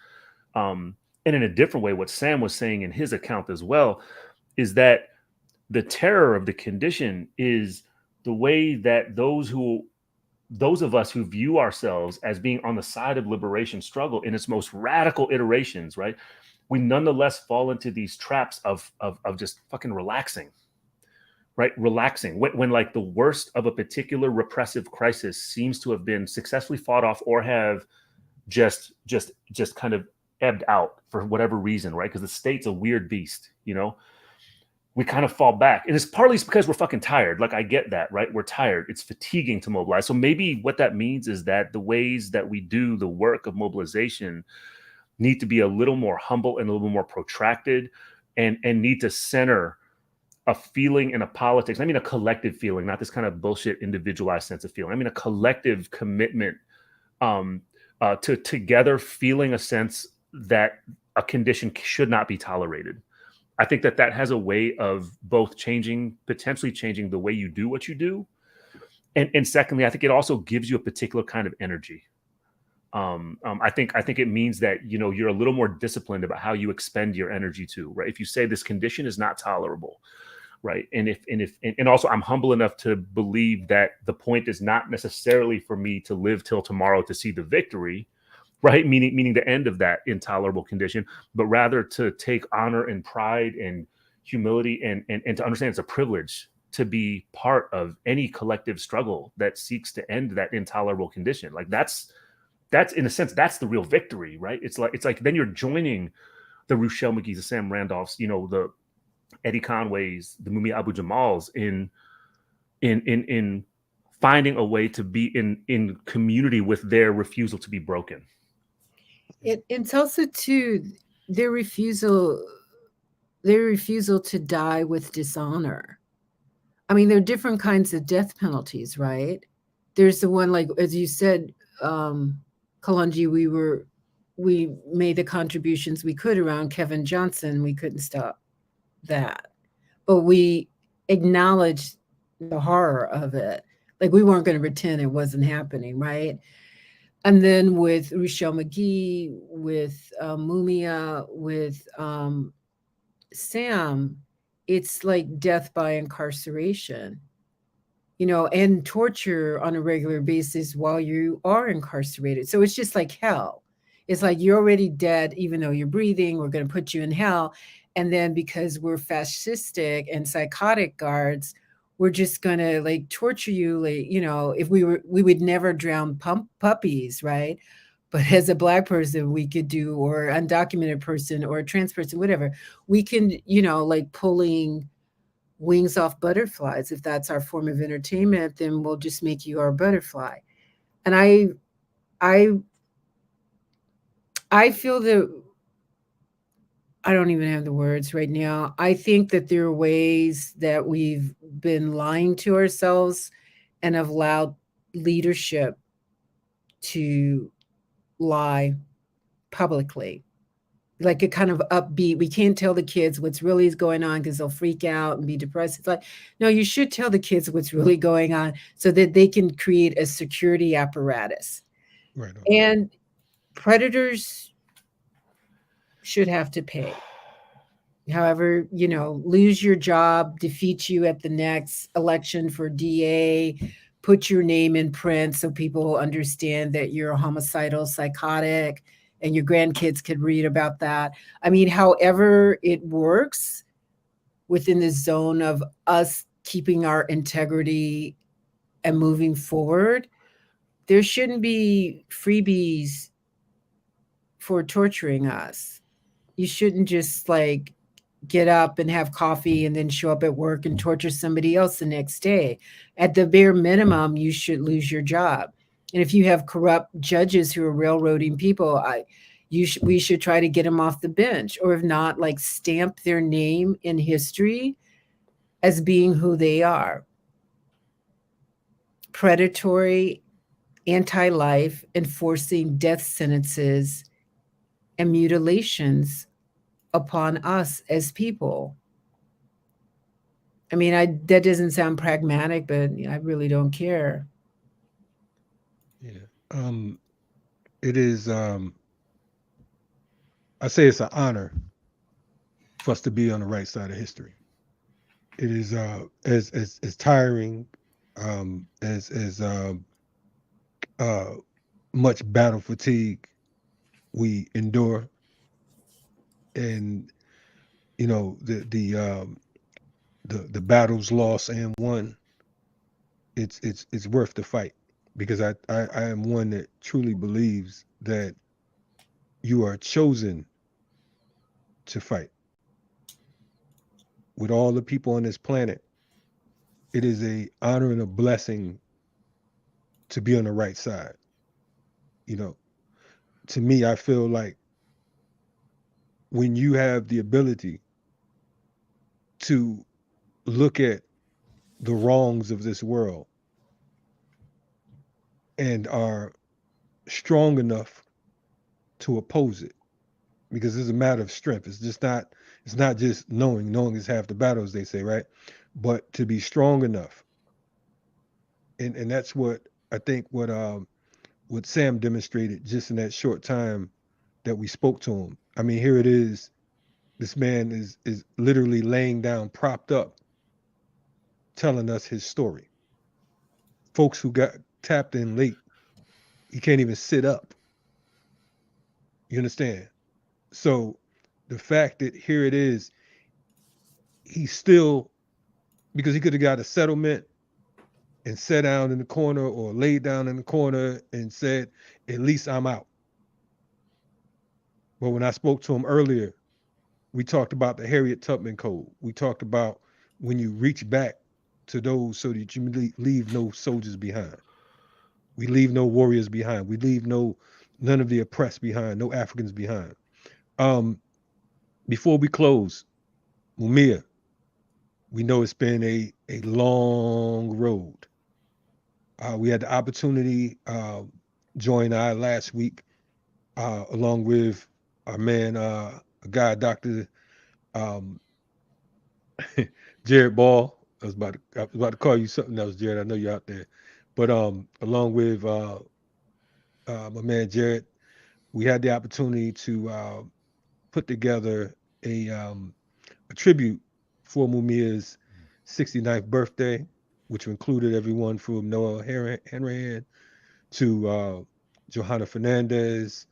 And in a different way, what Sam was saying in his account as well, is that the terror of the condition is the way that those of us who view ourselves as being on the side of liberation struggle in its most radical iterations, right? We nonetheless fall into these traps of just fucking relaxing, right? Relaxing when like the worst of a particular repressive crisis seems to have been successfully fought off or have just kind of ebbed out for whatever reason, right? Because the state's a weird beast, we kind of fall back. And it's partly because we're fucking tired. Like, I get that, right? We're tired. It's fatiguing to mobilize. So maybe what that means is that the ways that we do the work of mobilization need to be a little more humble and a little more protracted, and need to center a feeling and a politics. I mean, a collective feeling, not this kind of bullshit individualized sense of feeling. I mean, a collective commitment to together feeling a sense that a condition should not be tolerated. I think that has a way of both potentially changing the way you do what you do. And secondly, I think it also gives you a particular kind of energy. I think it means that, you're a little more disciplined about how you expend your energy too, right? If you say this condition is not tolerable, right? And also I'm humble enough to believe that the point is not necessarily for me to live till tomorrow to see the victory, right? Meaning the end of that intolerable condition, but rather to take honor and pride and humility and to understand it's a privilege to be part of any collective struggle that seeks to end that intolerable condition. Like that's in a sense, that's the real victory, right? It's like then you're joining the Ruchell McGee's, the Sam Randolphs, you know, the Eddie Conways, the Mumia Abu Jamals in finding a way to be in community with their refusal to be broken. It's also too their refusal to die with dishonor. I mean, there are different kinds of death penalties, right? There's the one, like, as you said, Kalonji, we made the contributions we could around Kevin Johnson. We couldn't stop that. But we acknowledged the horror of it. Like, we weren't going to pretend it wasn't happening, right? And then with Ruchell McGee, with Mumia, with Sam, it's like death by incarceration, you know, and torture on a regular basis while you are incarcerated. So it's just like hell. It's like you're already dead, even though you're breathing. We're going to put you in hell. And then because we're fascistic and psychotic guards, we're just going to like torture you. Like, you know, if we would never drown puppies, right? But as a Black person, we could do, or undocumented person or a trans person, whatever, we can, you know, like pulling wings off butterflies. If that's our form of entertainment, then we'll just make you our butterfly. And I feel that I don't even have the words right now. I think that there are ways that we've been lying to ourselves and have allowed leadership to lie publicly, like a kind of upbeat. We can't tell the kids what's really is going on because they'll freak out and be depressed. It's like, no, you should tell the kids what's really going on so that they can create a security apparatus. Right. And predators should have to pay. However, you know, lose your job, defeat you at the next election for DA, put your name in print so people will understand that you're a homicidal, psychotic, and your grandkids could read about that. I mean, however it works within the zone of us keeping our integrity and moving forward, there shouldn't be freebies for torturing us. You shouldn't just like get up and have coffee and then show up at work and torture somebody else the next day. At the bare minimum, you should lose your job. And if you have corrupt judges who are railroading people, we should try to get them off the bench, or if not, like stamp their name in history as being who they are. Predatory, anti-life, enforcing death sentences and mutilations upon us as people. I mean, that doesn't sound pragmatic, but I really don't care. Yeah. It is I say it's an honor for us to be on the right side of history. It is as tiring as much battle fatigue we endure, and you know the battles lost and won. It's worth the fight, because I am one that truly believes that you are chosen to fight. With all the people on this planet, it is a honor and a blessing to be on the right side. You know, to me, I feel like when you have the ability to look at the wrongs of this world and are strong enough to oppose it, because it's a matter of strength. It's not just knowing is half the battle, as they say, right? But to be strong enough. And that's what I think what Sam demonstrated just in that short time that we spoke to him. I mean, here it is. This man is literally laying down, propped up, telling us his story. Folks who got tapped in late, he can't even sit up. You understand? So the fact that here it is, he's still, because he could have got a settlement and sat down in the corner or laid down in the corner and said, at least I'm out. But when I spoke to him earlier, We talked about the Harriet Tubman Code. We talked about when you reach back to those so that you leave no soldiers behind. We leave no warriors behind. We leave none of the oppressed behind, no Africans behind. Before we close, Mumia, we know it's been a long road. We had the opportunity join I last week, along with our man, a guy, Dr. Jared Ball. I was about to call you something else, Jared. I know you're out there. But along with my man Jared, we had the opportunity to put together a tribute for Mumia's 69th birthday, which included everyone from Noah Hanrahan to Johanna Fernandez,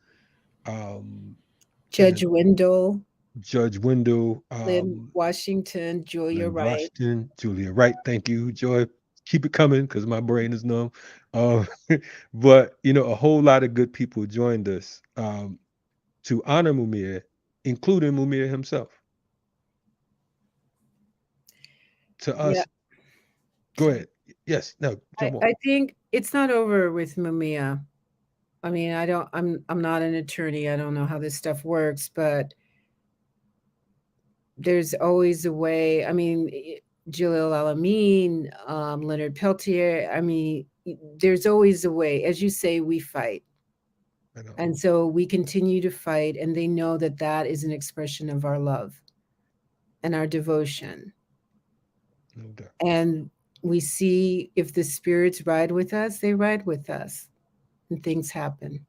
Judge Wendell, Judge Wendell, Lynn Washington, Julia Wright. Washington, Julia Wright. Thank you, Joy. Keep it coming because my brain is numb. But a whole lot of good people joined us to honor Mumia, including Mumia himself. To us, Yeah. Go ahead. Yes, no. I think it's not over with Mumia. I mean, I'm not an attorney. I don't know how this stuff works, but there's always a way. I mean, Jalil Alamin, Leonard Peltier. I mean, there's always a way. As you say, we fight. And so we continue to fight, and they know that that is an expression of our love and our devotion. No doubt. And we see if the spirits ride with us, they ride with us, and things happen.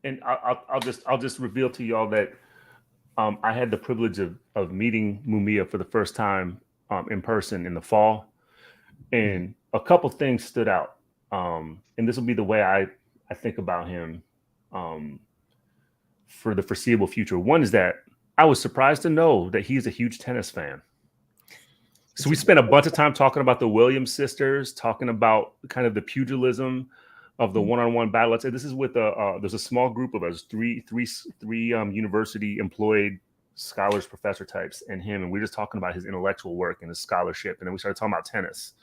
And I'll just reveal to y'all that I had the privilege of meeting Mumia for the first time in person in the fall, and a couple things stood out. And this will be the way I think about him for the foreseeable future. One is that I was surprised to know that he's a huge tennis fan. So we spent a bunch of time talking about the Williams sisters, talking about kind of the pugilism of the one-on-one battle. Let's say this is with there's a small group of us, three university employed scholars, professor types, and him, and we were just talking about his intellectual work and his scholarship, and then we started talking about tennis.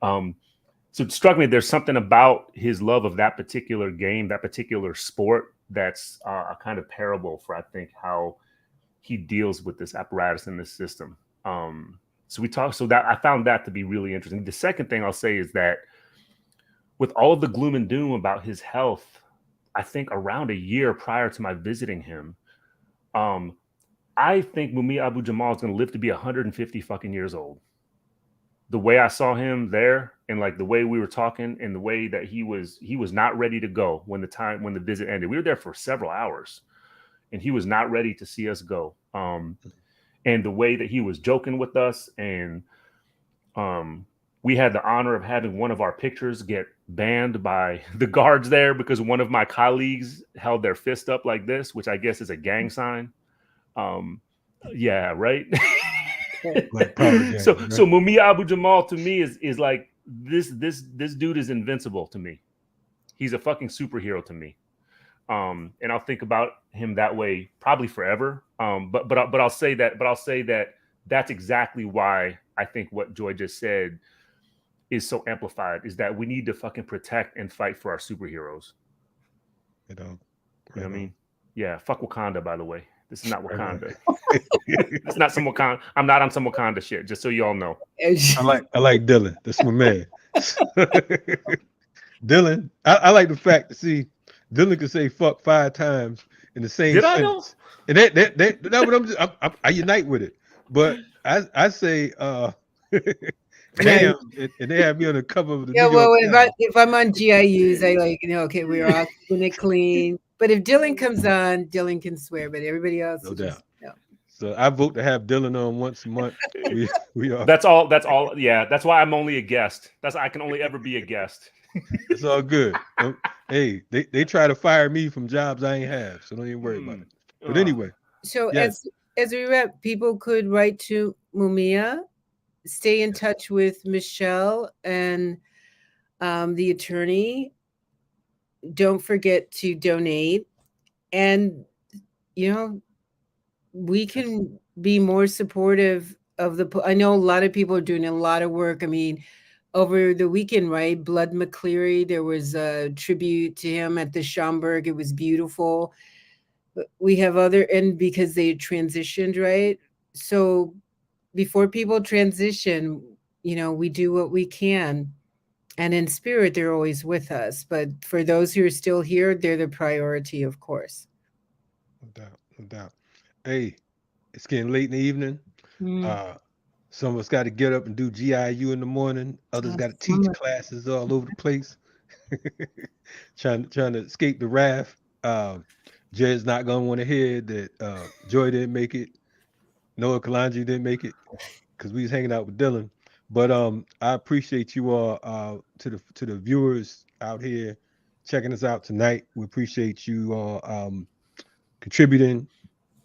So it struck me there's something about his love of that particular game, that particular sport, that's a kind of parable for, I think, how he deals with this apparatus and this system. So I found that to be really interesting. The second thing I'll say is that with all of the gloom and doom about his health, I think around a year prior to my visiting him, I think Mumia Abu-Jamal is going to live to be 150 fucking years old. The way I saw him there, and like the way we were talking, and the way that he was not ready to go when the visit ended. We were there for several hours, and he was not ready to see us go. And the way that he was joking with us, and we had the honor of having one of our pictures get banned by the guards there because one of my colleagues held their fist up like this, which I guess is a gang sign. Yeah, right. So Mumia Abu-Jamal to me is like this dude is invincible to me. He's a fucking superhero to me. And I'll think about him that way probably forever. But I'll say that that's exactly why I think what Joy just said is so amplified, is that we need to fucking protect and fight for our superheroes. You know what I mean? Yeah, fuck Wakanda, by the way. This is not Wakanda. It's not some Wakanda. I'm not on some Wakanda shit, just so you all know. I like Dylan. That's my man. Dylan, I like the fact to see Dylan can say fuck 5 times in the same sentence. And that I unite with it. But I say damn, and they have me on the cover of the New York Times. If I'm on GIUs, I okay, we're all keeping it clean. But if Dylan comes on, Dylan can swear, but everybody else, no doubt. So I vote to have Dylan on once a month. We are. That's all. Yeah, that's why I'm only a guest. I can only ever be a guest. It's all good. Hey, they try to fire me from jobs I ain't have, so don't even worry about it. But anyway. So yes. as we wrap, people could write to Mumia, stay in touch with Michelle and the attorney. Don't forget to donate, and we can be more supportive of the. I know a lot of people are doing a lot of work. I mean, over the weekend, right? Blood McCleary, there was a tribute to him at the Schomburg. It was beautiful. But we have other, and because they transitioned, right? So before people transition, we do what we can. And in spirit, they're always with us. But for those who are still here, they're the priority, of course. No doubt, no doubt. Hey, it's getting late in the evening. Mm. Some of us got to get up and do GIU in the morning. Others got to teach classes all over the place. trying to escape the wrath. Jed's not gonna want to hear that Joy didn't make it. Noah Kalonji didn't make it because we was hanging out with Dylan. But I appreciate you all to the viewers out here checking us out tonight. We appreciate you all contributing.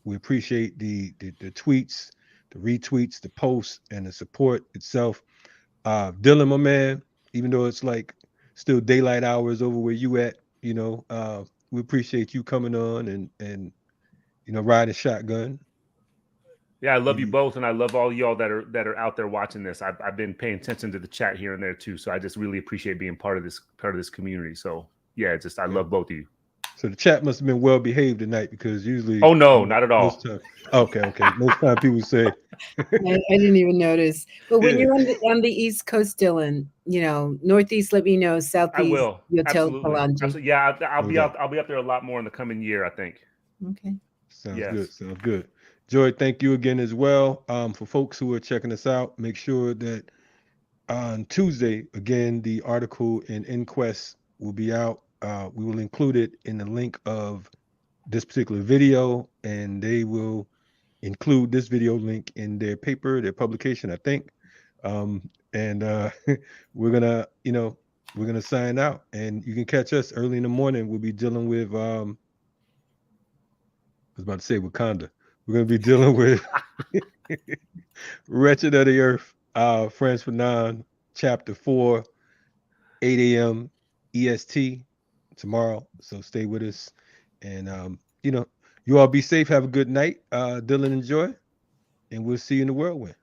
We appreciate the tweets, the retweets, the posts, and the support itself. Dylan, my man, even though it's like still daylight hours over where you at, we appreciate you coming on and riding shotgun. Yeah, I love you both, and I love all y'all that are out there watching this. I've been paying attention to the chat here and there too, so I just really appreciate being part of this community. So yeah, I love both of you. So the chat must have been well behaved tonight because usually. Oh no, not at all. Most time, okay. Most time people say. I didn't even notice. But when you're on the East Coast, Dylan, Northeast, let me know. Southeast, I will. You'll Absolutely. tell Kalonji. Absolutely. Yeah, I'll be up there a lot more in the coming year, I think. Okay. Sounds good. Joy, thank you again as well. For folks who are checking us out, make sure that on Tuesday, again, the article in Inquest will be out. We will include it in the link of this particular video, and they will include this video link in their paper, their publication, I think. And we're gonna sign out, and you can catch us early in the morning. We'll be dealing with I was about to say Wakanda. We're gonna be dealing with Wretched of the Earth, Friends for None, Chapter 4, 8 a.m. EST tomorrow. So stay with us, and you all be safe. Have a good night, Dylan and Joy, and we'll see you in the whirlwind.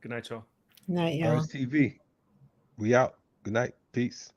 Good night, y'all. Night, y'all. RSTV, we out. Good night. Peace.